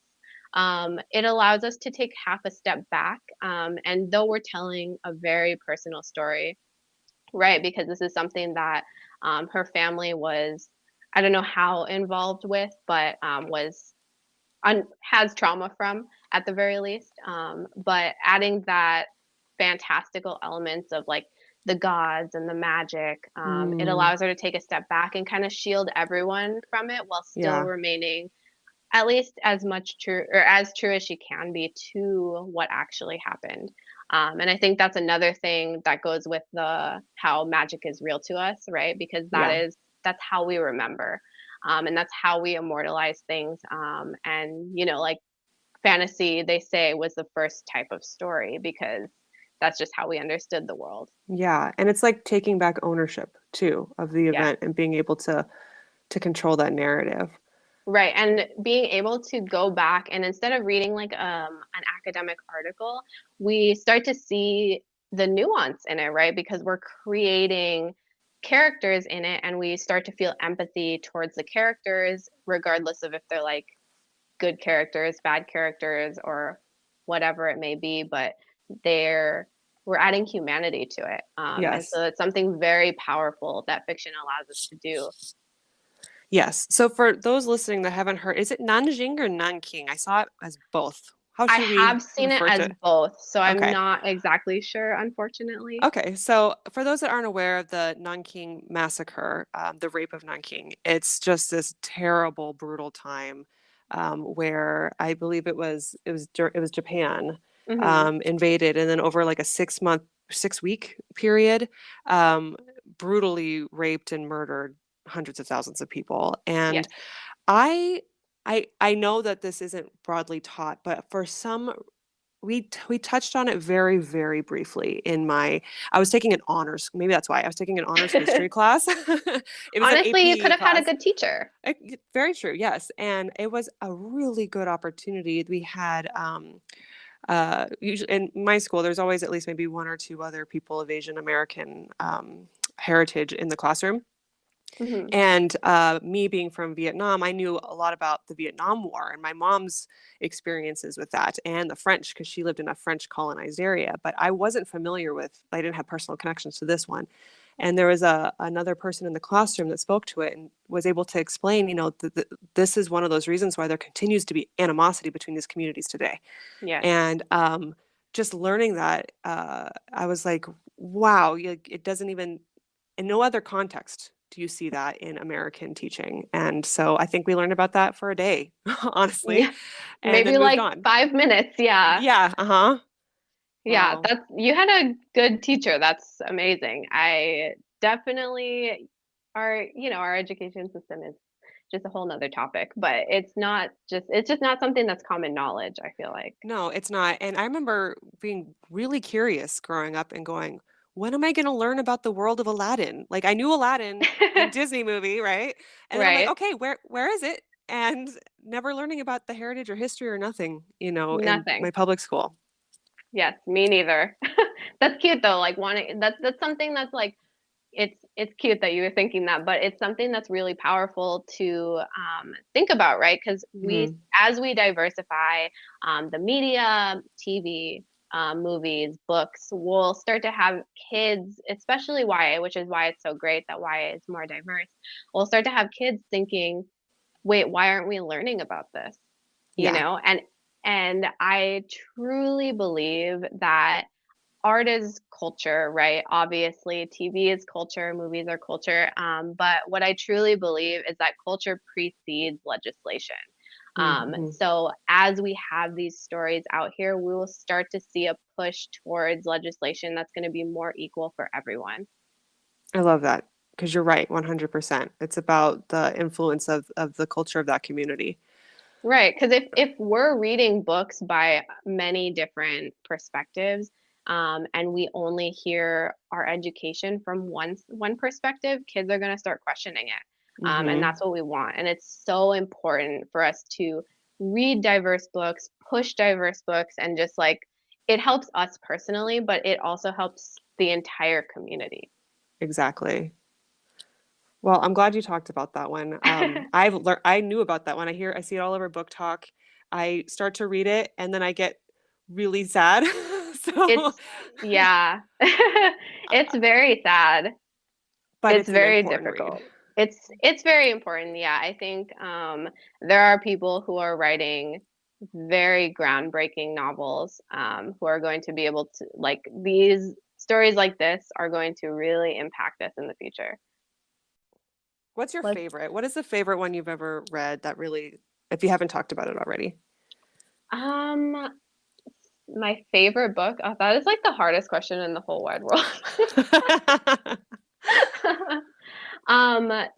it allows us to take half a step back. And though we're telling a very personal story, right? Because this is something that her family was, I don't know how involved with, but has trauma from at the very least. But adding that fantastical elements of like the gods and the magic, it Mm. allows her to take a step back and kind of shield everyone from it while still Yeah. remaining at least as much true or as true as she can be to what actually happened. And I think that's another thing that goes with the how magic is real to us, right? Because Yeah. that's how we remember, and that's how we immortalize things. And like fantasy, they say was the first type of story because that's just how we understood the world. Yeah. And it's like taking back ownership too of the Yes. event and being able to control that narrative. Right. And being able to go back and instead of reading like an academic article, we start to see the nuance in it, right? Because we're creating characters in it and we start to feel empathy towards the characters, regardless of if they're like good characters, bad characters, or whatever it may be, but they're we're adding humanity to it. And Yes. so it's something very powerful that fiction allows us to do. Yes. So for those listening that haven't heard, is it Nanjing or Nanking? I saw it as both. How I should we have seen it refer to as it? both, so I'm Okay. not exactly sure, unfortunately. Okay, so for those that aren't aware of the Nanking massacre, the rape of Nanking, it's just this terrible, brutal time where I believe it was Japan Hmm. invaded, and then over like a 6 month, 6 week period, um, brutally raped and murdered hundreds of thousands of people. And Yes. I, I know that this isn't broadly taught, but for some we touched on it very, very briefly in my I was taking an honors, maybe that's why I was taking an honors history class. It was an Honestly, you could APE have had a class. good teacher. Very true, yes. And it was a really good opportunity. We had usually in my school, there's always at least maybe one or two other people of Asian American heritage in the classroom. Hmm. And me being from Vietnam, I knew a lot about the Vietnam War and my mom's experiences with that and the French because she lived in a French colonized area. But I wasn't familiar with, I didn't have personal connections to this one. And there was another person in the classroom that spoke to it and was able to explain, this is one of those reasons why there continues to be animosity between these communities today. Yes. And just learning that, I was like, wow, it doesn't even, in no other context do you see that in American teaching? And so I think we learned about that for a day, honestly, Yeah, and maybe then moved like on. 5 minutes. Yeah. Yeah, uh-huh. Yeah, Wow. that's you had a good teacher. That's amazing. I definitely our education system is just a whole nother topic, but it's just not something that's common knowledge, I feel like. No, it's not. And I remember being really curious growing up and going, when am I going to learn about the world of Aladdin? Like I knew Aladdin, the Disney movie, right? And then I'm like, Right? okay, where is it? And never learning about the heritage or history or nothing, in my Nothing. public school. Yes, me neither. That's cute though. Like wanting that's something that's like it's cute that you were thinking that, but it's something that's really powerful to think about, right? Because Hmm. as we diversify the media, TV, movies, books, we'll start to have kids, especially YA, which is why it's so great that YA is more diverse. We'll start to have kids thinking, wait, why aren't we learning about this? You Yeah. know, and I truly believe that art is culture, right? Obviously, TV is culture, movies are culture. But what I truly believe is that culture precedes legislation. Hmm. So as we have these stories out here, we will start to see a push towards legislation that's going to be more equal for everyone. I love that because you're right, 100%. It's about the influence of the culture of that community. Right, because if we're reading books by many different perspectives, and we only hear our education from one perspective, kids are going to start questioning it, and Hmm. that's what we want. And it's so important for us to read diverse books, push diverse books, and just like it helps us personally, but it also helps the entire community. Exactly. Well, I'm glad you talked about that one. I knew about that one. I see it all over Book Talk. I start to read it and then I get really sad. So, It's yeah, it's very sad. but It's it's an very important read. difficult. It's very important. Yeah, I think there are people who are writing very groundbreaking novels who are going to be able to like these stories like this are going to really impact us in the future. What's your Let's favorite? What is the favorite one you've ever read that really, if you haven't talked about it already? um my favorite book. Oh, that is like the hardest question in the whole wide world.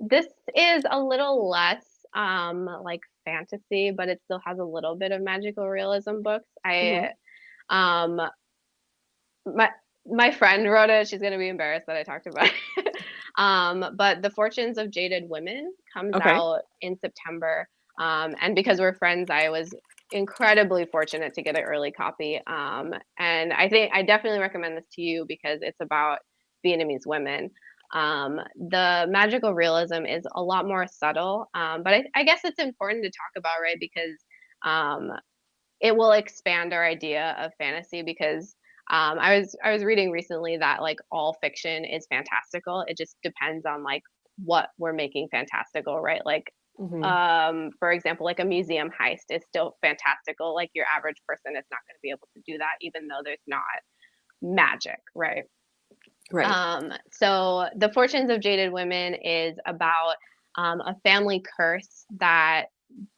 This is a little less like fantasy, but it still has a little bit of magical realism books. Mhm. I um my my friend wrote it. She's gonna be embarrassed that I talked about it. But The Fortunes of Jaded Women comes Okay. out in September. And because we're friends, I was incredibly fortunate to get an early copy. And I think I definitely recommend this to you because it's about Vietnamese women. The magical realism is a lot more subtle, but I guess it's important to talk about, right? Because um, it will expand our idea of fantasy because I was reading recently that like all fiction is fantastical. It just depends on like what we're making fantastical, right? Like Hmm. for example, like a museum heist is still fantastical. Like your average person is not going to be able to do that, even though there's not magic, right? Right. So The Fortunes of Jaded Women is about a family curse that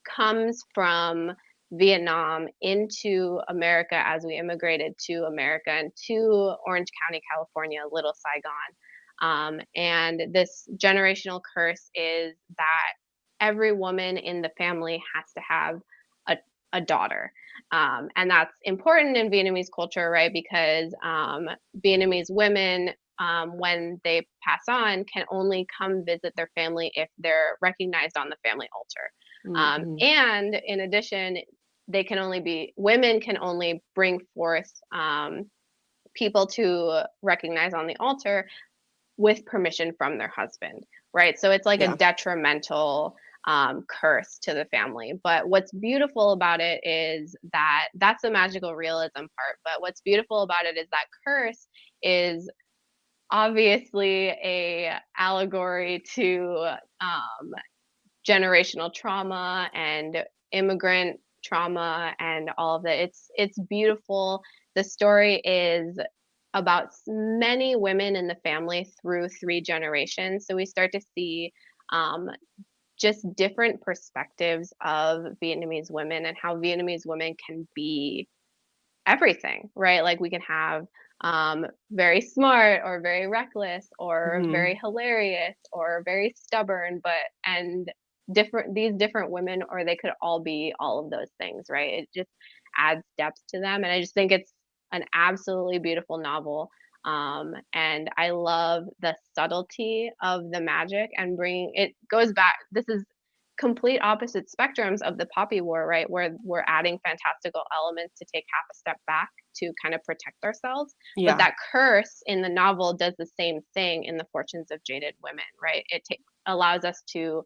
comes from Vietnam into America as we immigrated to America and to Orange County, California, Little Saigon. And this generational curse is that every woman in the family has to have a, a daughter. And that's important in Vietnamese culture, right? Because Vietnamese women, when they pass on, can only come visit their family if they're recognized on the family altar. Hmm. And in addition, women can only bring forth people to recognize on the altar with permission from their husband, right? So it's like a Yeah. detrimental curse to the family. But what's beautiful about it is that that's the magical realism part. But what's beautiful about it is that curse is obviously a allegory to generational trauma and immigrant trauma and all of that. It's beautiful. The story is about many women in the family through 3 generations. So we start to see um, just different perspectives of Vietnamese women and how Vietnamese women can be everything, right? Like we can have very smart or very reckless or Hmm. very hilarious or very stubborn, but and different these different women, or they could all be all of those things, right? It just adds depth to them, and I just think it's an absolutely beautiful novel. And I love the subtlety of the magic and bringing it goes back. This is complete opposite spectrums of the poppy war, right? Where we're adding fantastical elements to take half a step back to kind of protect ourselves. But Yeah. that curse in the novel does the same thing in the Fortunes of Jaded Women, right? Allows us to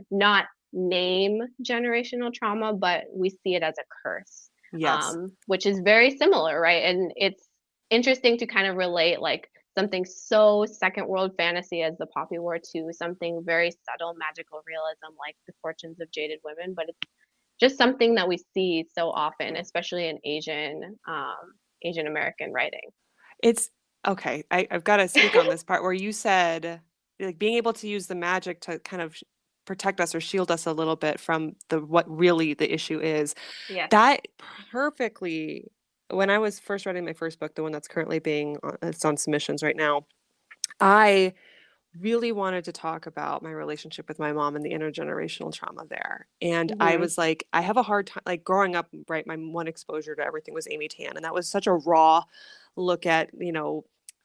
not name generational trauma, but we see it as a curse, Yes. which is very similar, right? And it's interesting to kind of relate like something so second world fantasy as the Poppy War to something very subtle magical realism like the Fortunes of Jaded Women, but it's just something that we see so often, especially in Asian American writing. It's okay. I've got to speak on this part where you said like being able to use the magic to kind of protect us or shield us a little bit from the what really the issue is. Yes. That perfectly, when I was first writing my first book, the one that's currently it's on submissions right now, I really wanted to talk about my relationship with my mom and the intergenerational trauma there. And I Hmm. was like, I have a hard time, like growing up, right? My one exposure to everything was Amy Tan. And that was such a raw look at,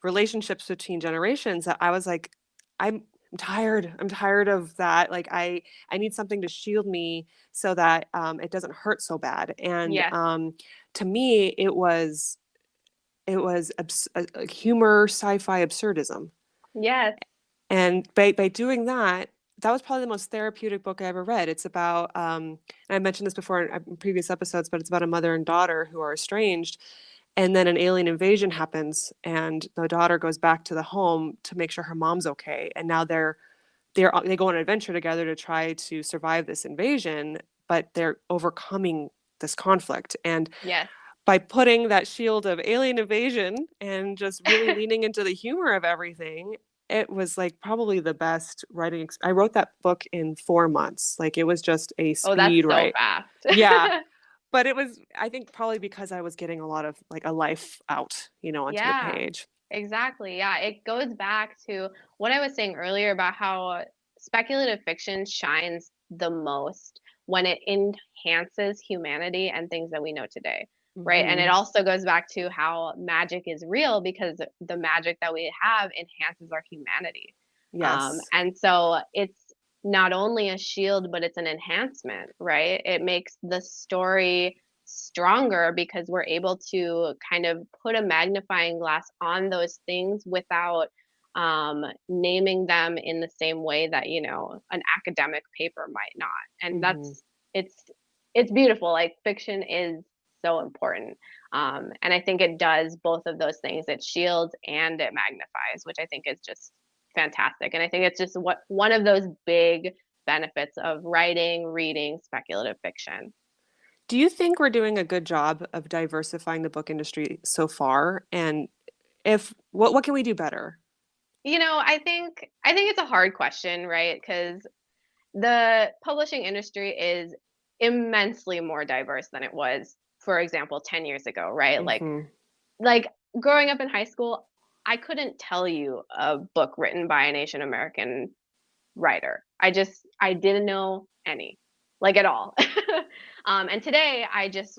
relationships between generations that I was like, I'm tired. I'm tired of that. Like I need something to shield me so that it doesn't hurt so bad. And Yes. to me, it was a humor, sci-fi absurdism. Yes. And by doing that, that was probably the most therapeutic book I ever read. It's about, and I mentioned this before in previous episodes, but it's about a mother and daughter who are estranged. And then an alien invasion happens, and the daughter goes back to the home to make sure her mom's okay. And now they go on an adventure together to try to survive this invasion, but they're overcoming this conflict. And Yes. by putting that shield of alien invasion and just really leaning into the humor of everything, it was like probably the best writing. I wrote that book in 4 months. Like it was just a Oh, that's speed so write. fast. Yeah. But it was, I think, probably because I was getting a lot of like a life out, onto the Yeah, page. exactly. Yeah, it goes back to what I was saying earlier about how speculative fiction shines the most when it enhances humanity and things that we know today, right? And it Hmm. also goes back to how magic is real because the magic that we have enhances our humanity. Yes. And so it's not only a shield, but it's an enhancement, right? It makes the story stronger because we're able to kind of put a magnifying glass on those things without naming them in the same way that an academic paper might not. And Hmm. it's it's beautiful. Like fiction is so important, and I think it does both of those things. It shields and it magnifies, which I think is just fantastic. And I think it's just one of those big benefits of writing, reading speculative fiction. Do you think we're doing a good job of diversifying the book industry so far? And if what can we do better? I think it's a hard question, right? Because the publishing industry is immensely more diverse than it was, for example, 10 years ago, right? Hmm. Like growing up in high school, I couldn't tell you a book written by an Asian American writer. I didn't know any, like at all. And today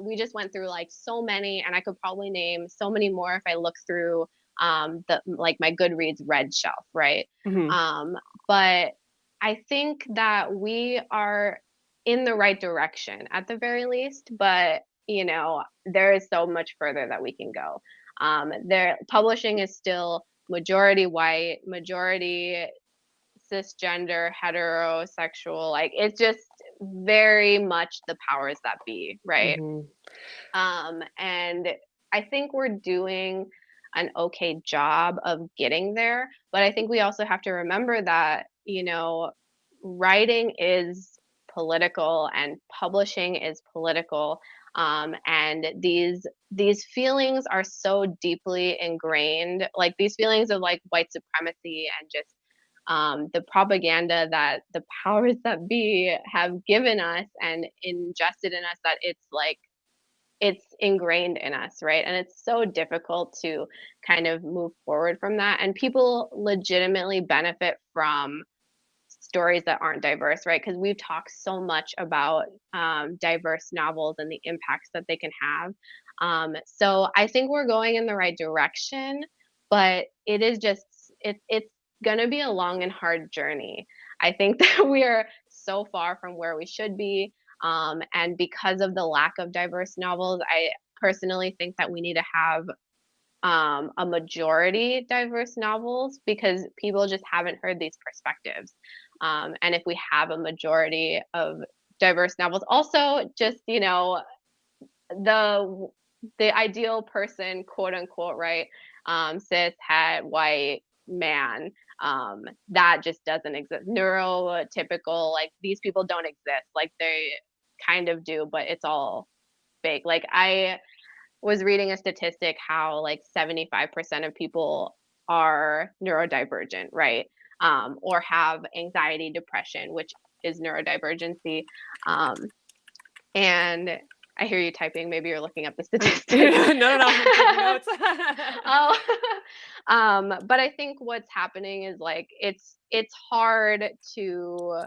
we just went through like so many, and I could probably name so many more if I look through the like my Goodreads read shelf, right? Hmm. But I think that we are in the right direction at the very least, but there is so much further that we can go. There publishing is still majority white, majority cisgender, heterosexual. Like it's just very much the powers that be, right? Hmm. And I think we're doing an okay job of getting there, but I think we also have to remember that, writing is political and publishing is political. And these feelings are so deeply ingrained, like these feelings of like white supremacy and just the propaganda that the powers that be have given us and ingested in us, that it's like it's ingrained in us, right? And it's so difficult to kind of move forward from that. And people legitimately benefit from stories that aren't diverse, right? Because we've talked so much about diverse novels and the impacts that they can have. So I think we're going in the right direction, but it is just it's going to be a long and hard journey. I think that we are so far from where we should be, and because of the lack of diverse novels, I personally think that we need to have a majority diverse novels because people just haven't heard these perspectives. And if we have a majority of diverse novels, also just the the ideal person, quote unquote, right? Cis, het, white man. That just doesn't exist. Neurotypical, like these people don't exist. Like they kind of do, but it's all fake. Like I was reading a statistic how like 75% of people are neurodivergent, right? Or have anxiety, depression, which is neurodivergency. And I hear you typing. Maybe you're looking up the statistics. No, I'm taking notes. Oh, but I think what's happening is like it's hard to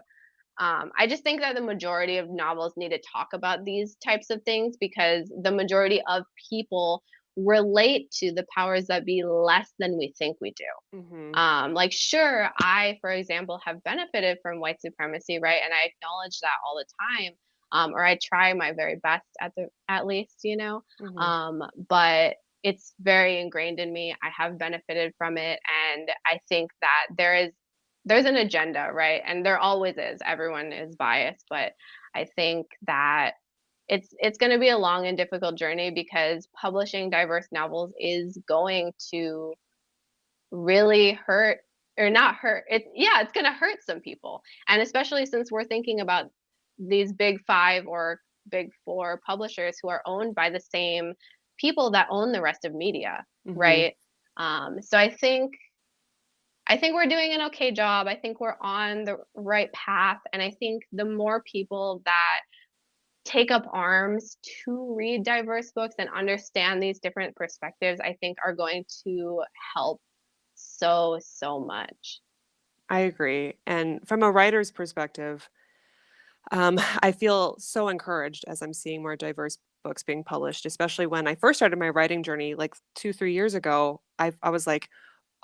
I just think that the majority of novels need to talk about these types of things because the majority of people relate to the powers that be less than we think we do. Mm-hmm. Like, sure, I, for example, have benefited from white supremacy, right? And I acknowledge that all the time, or I try my very best at least, Mm-hmm. But it's very ingrained in me. I have benefited from it, and I think that there's an agenda, right? And there always is. Everyone is biased, but I think that it's going to be a long and difficult journey because publishing diverse novels is going to really hurt or not hurt. It's going to hurt some people. And especially since we're thinking about these big 5 or big 4 publishers who are owned by the same people that own the rest of media, Mm-hmm. right? So I think we're doing an okay job. I think we're on the right path. And I think the more people that take up arms to read diverse books and understand these different perspectives, I think are going to help so much. I agree. And from a writer's perspective, I feel so encouraged as I'm seeing more diverse books being published, especially when I first started my writing journey like 2, 3 years ago. I was like,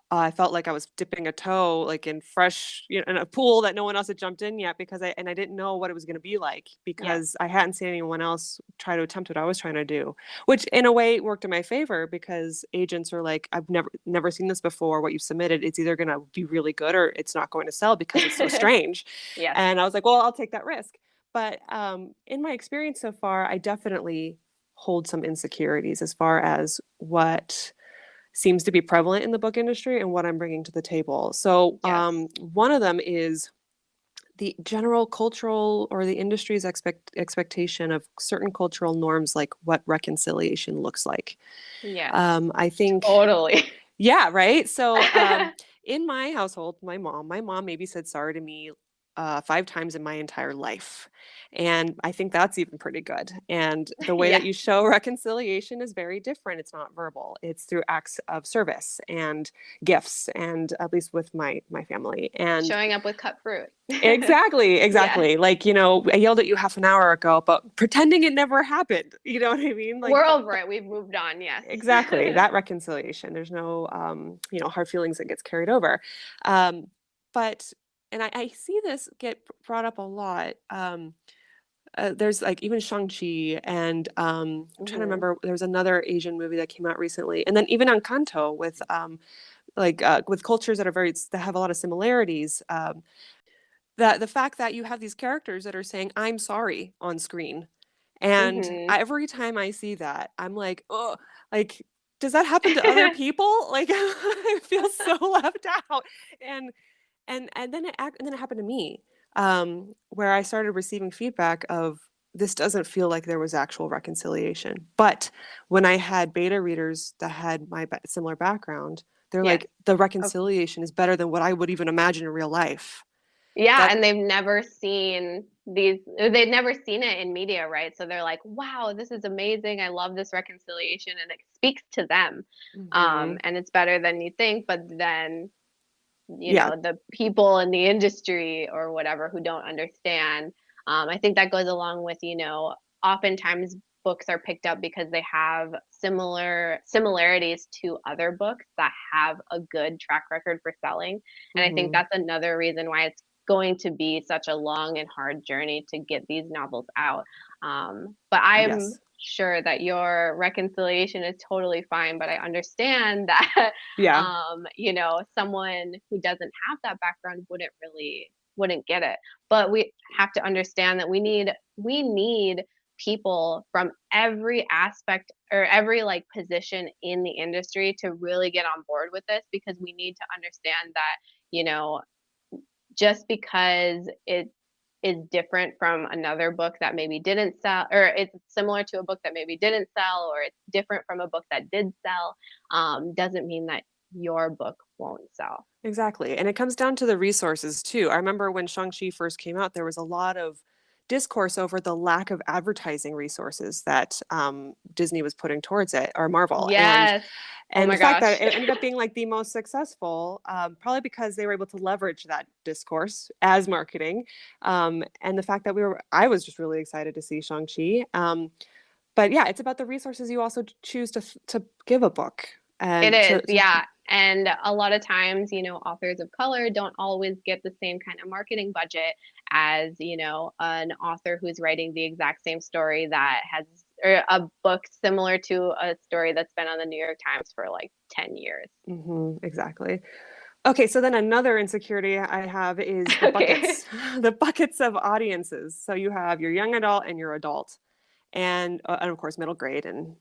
I felt like I was dipping a toe like in fresh, in a pool that no one else had jumped in yet because I didn't know what it was going to be like Yeah. because I hadn't seen anyone else try to attempt what I was trying to do, which in a way worked in my favor because agents are like, I've never seen this before. What you submitted, it's either going to be really good or it's not going to sell because it's so strange. Yes. And I was like, well, I'll take that risk. But in my experience so far, I definitely hold some insecurities as far as what seems to be prevalent in the book industry and what I'm bringing to the table. So Yes. one of them is the general cultural or the industry's expectation of certain cultural norms, like what reconciliation looks like. Yes. I think, Totally. yeah, right. So in my household, my mom maybe said sorry to me 5 times in my entire life. And I think that's even pretty good. And the way that Yeah. you show reconciliation is very different. It's not verbal. It's through acts of service and gifts, and at least with my family. And Showing up with cut fruit. Yes. exactly. Like, I yelled at you half an hour ago, but pretending it never happened. You know what I mean? Like We're over it. We've moved on. Yes. exactly, that reconciliation. There's no hard feelings that gets carried over. But and I see this get brought up a lot. There's like even Shang-Chi and I'm trying to Hmm. remember, there was another Asian movie that came out recently, and then even Encanto with with cultures that have a lot of similarities. That the fact that you have these characters that are saying I'm sorry on screen, and Hmm. every time I see that, I'm like, oh, like, does that happen to other people? Like, I feel so left out. And and then it happened to me, where I started receiving feedback of this doesn't feel like there was actual reconciliation. But when I had beta readers that had my similar background, they're Yes. like, the reconciliation is better than what I would even imagine in real life. Yeah, That and they've never seen it in media, right? So they're like, wow, this is amazing. I love this reconciliation, and it speaks to them. Mhm. And it's better than you think, but then, Yeah. the people in the industry or whatever who don't understand, I think that goes along with, oftentimes books are picked up because they have similarities to other books that have a good track record for selling. And I think Mhm. that's another reason why it's going to be such a long and hard journey to get these novels out. But I'm Yes. sure that your reconciliation is totally fine, but I understand that Yeah. someone who doesn't have that background wouldn't get it. But we have to understand that we need people from every aspect or every like position in the industry to really get on board with this, because we need to understand that, just because it is different from another book that maybe didn't sell, or it's similar to a book that maybe didn't sell, or it's different from a book that did sell, doesn't mean that your book won't sell. Exactly. And it comes down to the resources too. I remember when Shang-Chi first came out, there was a lot of discourse over the lack of advertising resources that Disney was putting towards it, or Marvel. And Yes. Oh the my fact that gosh. it ended up being like the most successful, probably because they were able to leverage that discourse as marketing. And the fact that I was just really excited to see Shang-Chi. But yeah, it's about the resources you also choose to give a book It and is, yeah. And a lot of times, authors of color don't always get the same kind of marketing budget as, an author who's writing the exact same story that has, or a book similar to a story that's been on the New York Times for like 10 years. exactly. Okay, so then another insecurity I have is the Okay. buckets, the buckets of audiences. So you have your young adult and your adult, and of course middle grade and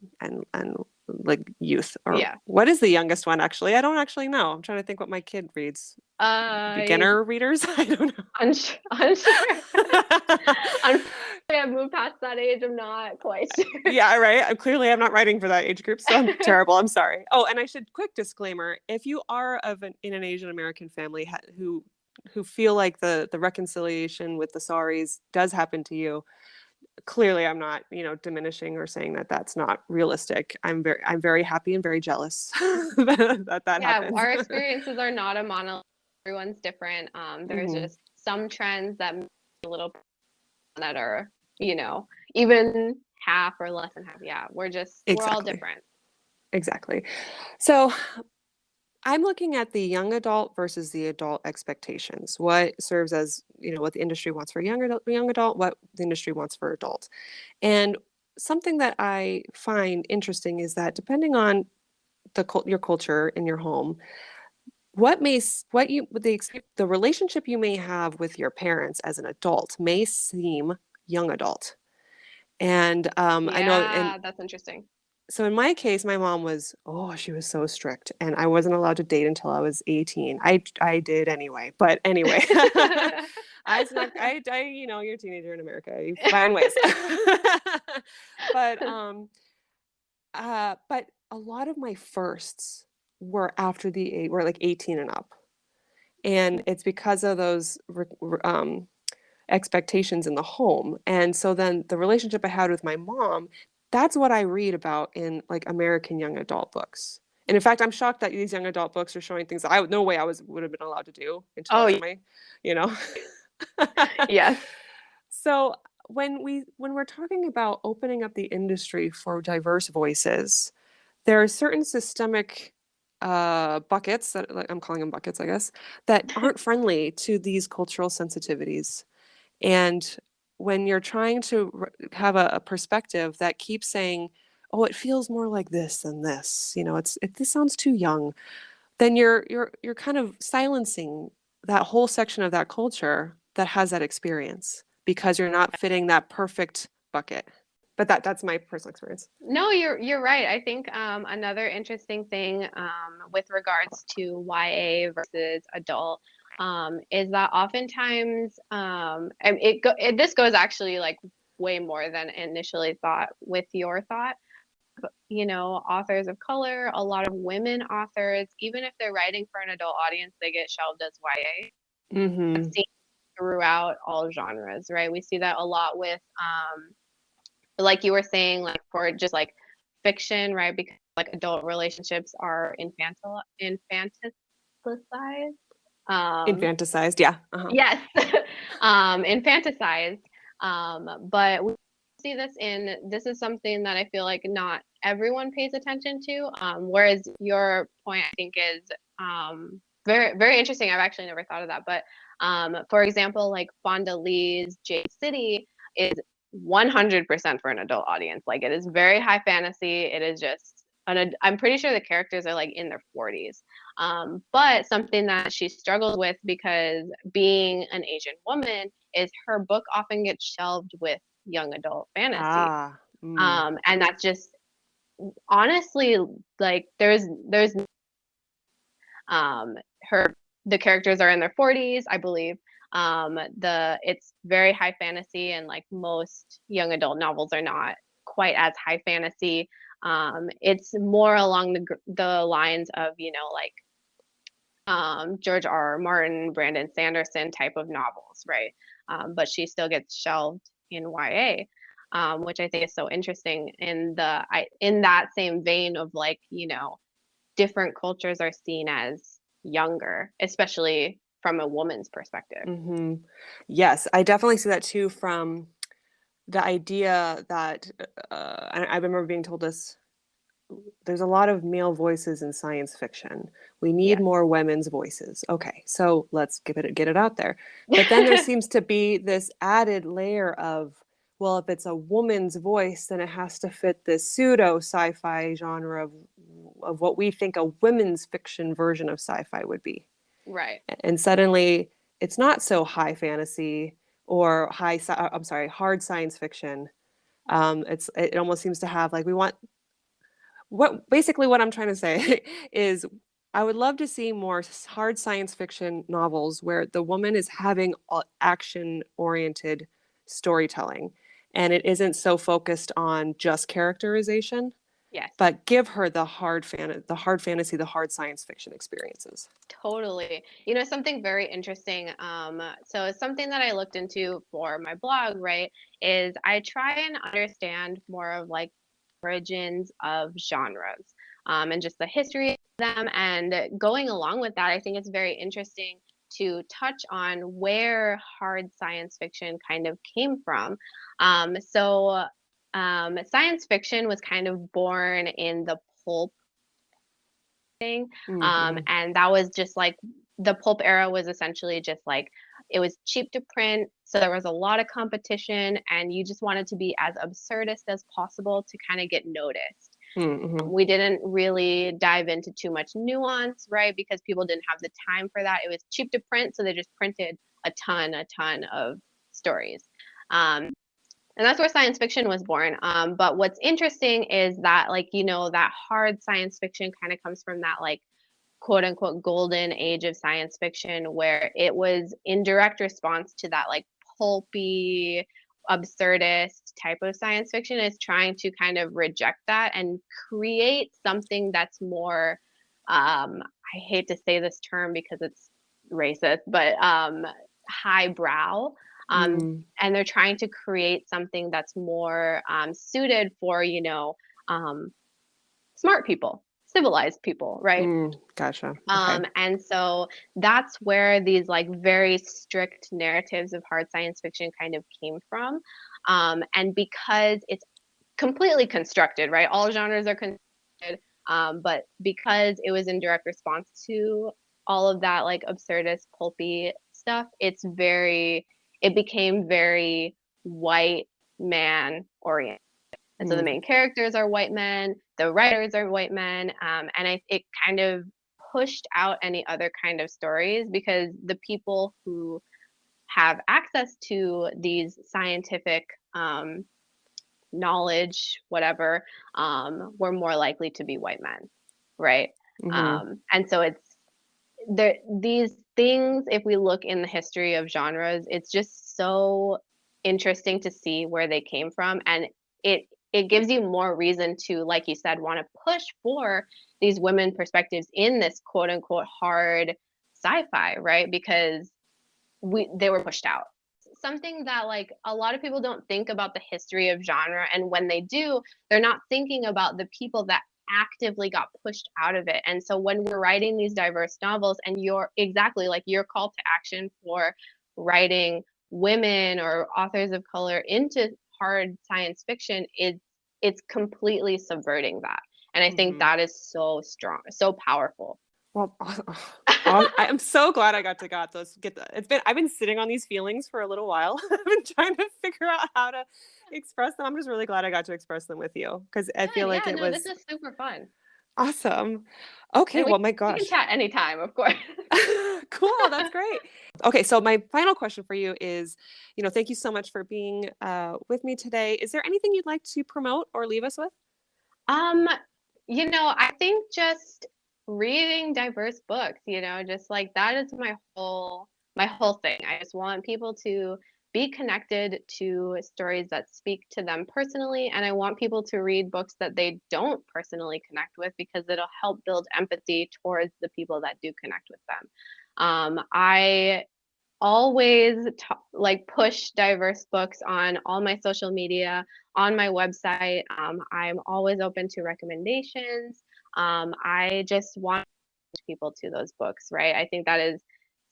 like youth. Or Yeah. what is the youngest one actually? I don't actually know. I'm trying to think what my kid reads. I Beginner readers? I don't unsure. know. Unfortunately, I've moved past that age. I'm not quite sure. Yeah, right. I'm not writing for that age group, so I'm terrible. I'm sorry. Oh, and I should quick disclaimer: if you are in an Asian American family who feel like the reconciliation with the sorries does happen to you, clearly I'm not diminishing or saying that that's not realistic. I'm very happy and very jealous that Yeah, happens. our experiences are not a monolith. Everyone's different. There's Hmm. just some trends that may be a little that are, even half or less than half. Yeah, we're all Exactly. different. Exactly. So I'm looking at the young adult versus the adult expectations. What serves as, what the industry wants for young adult, what the industry wants for adult. And something that I find interesting is that depending on your culture in your home, what may what you the relationship you may have with your parents as an adult may seem young adult. And I know, and Yeah, that's interesting. so in my case, my mom she was so strict, and I wasn't allowed to date until I was 18. I did anyway, but anyway, I snuck. You're a teenager in America. You find ways. but but a lot of my firsts were after were like 18 and up, and it's because of those expectations in the home. And so then the relationship I had with my mom, that's what I read about in like American young adult books. And in fact, I'm shocked that these young adult books are showing things that no way would have been allowed to do until I Oh, was my, you know. yes. So when we're talking about opening up the industry for diverse voices, there are certain systemic buckets that, like, I'm calling them buckets, I guess, that aren't friendly to these cultural sensitivities. And when you're trying to have a perspective that keeps saying, "Oh, it feels more like this than this," this sounds too young, then you're kind of silencing that whole section of that culture that has that experience because you're not fitting that perfect bucket. But that's my personal experience. No, you're right. I think another interesting thing with regards to YA versus adult is that oftentimes this goes actually like way more than initially thought with your thought. Authors of color, a lot of women authors, even if they're writing for an adult audience, they get shelved as YA. I've Mm-hmm. seen throughout all genres, right? We see that a lot with, like you were saying, like for just like fiction, right? Because like adult relationships are infantilized. Um, Infanticized, yeah. Uh-huh. yes, infanticized. But we see this is something that I feel like not everyone pays attention to. Whereas your point, I think, is very, very interesting. I've actually never thought of that. But for example, like Fonda Lee's Jade City is 100% for an adult audience. Like it is very high fantasy. It is just I'm pretty sure the characters are like in their 40s. But something that she struggles with because being an Asian woman is her book often gets shelved with young adult fantasy. Ah. Mm. And that's just honestly like there's um her the characters are in their 40s, I believe. It's very high fantasy, and like most young adult novels are not quite as high fantasy. It's more along the lines of like George R. R. Martin, Brandon Sanderson type of novels, right? But she still gets shelved in YA, which I think is so interesting. In that same vein of like different cultures are seen as younger, especially from a woman's perspective. Mm-hmm. Yes, I definitely see that too from the idea that I remember being told this. There's a lot of male voices in science fiction. We need Yes. more women's voices. Okay, so let's get it out there. But then there seems to be this added layer of, well, if it's a woman's voice, then it has to fit this pseudo sci-fi genre of what we think a women's fiction version of sci-fi would be. Right. And suddenly it's not so high fantasy or I'm sorry, hard science fiction. It almost seems to have like we want what I'm trying to say is I would love to see more hard science fiction novels where the woman is having action oriented storytelling and it isn't so focused on just characterization, Yes. but give her the hard fantasy, the hard science fiction experiences. Totally. Something very interesting. So it's something that I looked into for my blog, right, is I try and understand more of like origins of genres, and just the history of them. And going along with that, I think it's very interesting to touch on where hard science fiction kind of came from. Science fiction was kind of born in the pulp thing. Mm-hmm. And that was just like the pulp era was essentially just like it was cheap to print, so there was a lot of competition, and you just wanted to be as absurdist as possible to kind of get noticed. Mm-hmm. We didn't really dive into too much nuance, right? Because people didn't have the time for that. It was cheap to print, so they just printed a ton of stories. And that's where science fiction was born. But what's interesting is that, like, that hard science fiction kind of comes from that, like, quote unquote, golden age of science fiction, where it was in direct response to that, like, pulpy, absurdist type of science fiction, is trying to kind of reject that and create something that's more, I hate to say this term because it's racist, but highbrow, Mm. and they're trying to create something that's more suited for um, smart people, civilized people, right? Mm. Gotcha. Okay. And so that's where these like very strict narratives of hard science fiction kind of came from. And because it's completely constructed, right? All genres are constructed, but because it was in direct response to all of that like absurdist, pulpy stuff, it became very white man oriented. And so the Mm. main characters are white men, the writers are white men, it kind of pushed out any other kind of stories because the people who have access to these scientific knowledge, whatever, were more likely to be white men, right? Mm-hmm. And so it's these things. If we look in the history of genres, it's just so interesting to see where they came from, and it gives you more reason to, like you said, want to push for these women perspectives in this quote unquote hard sci-fi, right? Because they were pushed out. Something that like a lot of people don't think about the history of genre, and when they do, they're not thinking about the people that actively got pushed out of it. And so when we're writing these diverse novels, and you're exactly like your call to action for writing women or authors of color into hard science fiction, it's completely subverting that. And I think that is so strong, so powerful. Well, I'm so glad I got those. I've been sitting on these feelings for a little while. I've been trying to figure out how to express them. I'm just really glad I got to express them with you, because I feel like it was this is super fun. awesome. Okay, well, my gosh. We can chat anytime, of course. Cool, that's great. Okay, so my final question for you is, thank you so much for being with me today. Is there anything you'd like to promote or leave us with? I think just reading diverse books, just like that is my whole thing. I just want people to be connected to stories that speak to them personally, and I want people to read books that they don't personally connect with, because it'll help build empathy towards the people that do connect with them. I always push diverse books on all my social media, on my website. I'm always open to recommendations. I just want people to those books, right? I think that is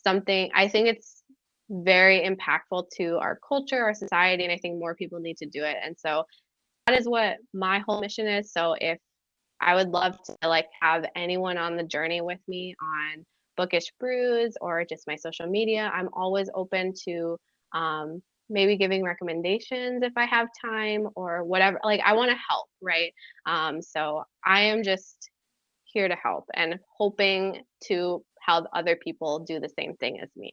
something, I think it's very impactful to our culture, our society, and I think more people need to do it. And so that is what my whole mission is. So if I would love to have anyone on the journey with me on Bookish Brews or just my social media, I'm always open to maybe giving recommendations if I have time or whatever. I want to help, right? So I am just here to help and hoping to help other people do the same thing as me.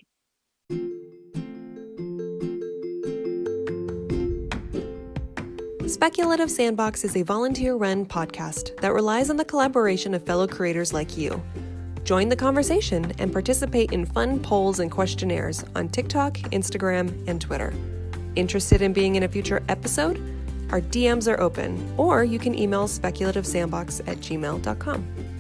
Speculative Sandbox is a volunteer-run podcast that relies on the collaboration of fellow creators like you. Join the conversation and participate in fun polls and questionnaires on TikTok, Instagram, and Twitter. Interested in being in a future episode? Our DMs are open, or you can email speculativesandbox@gmail.com.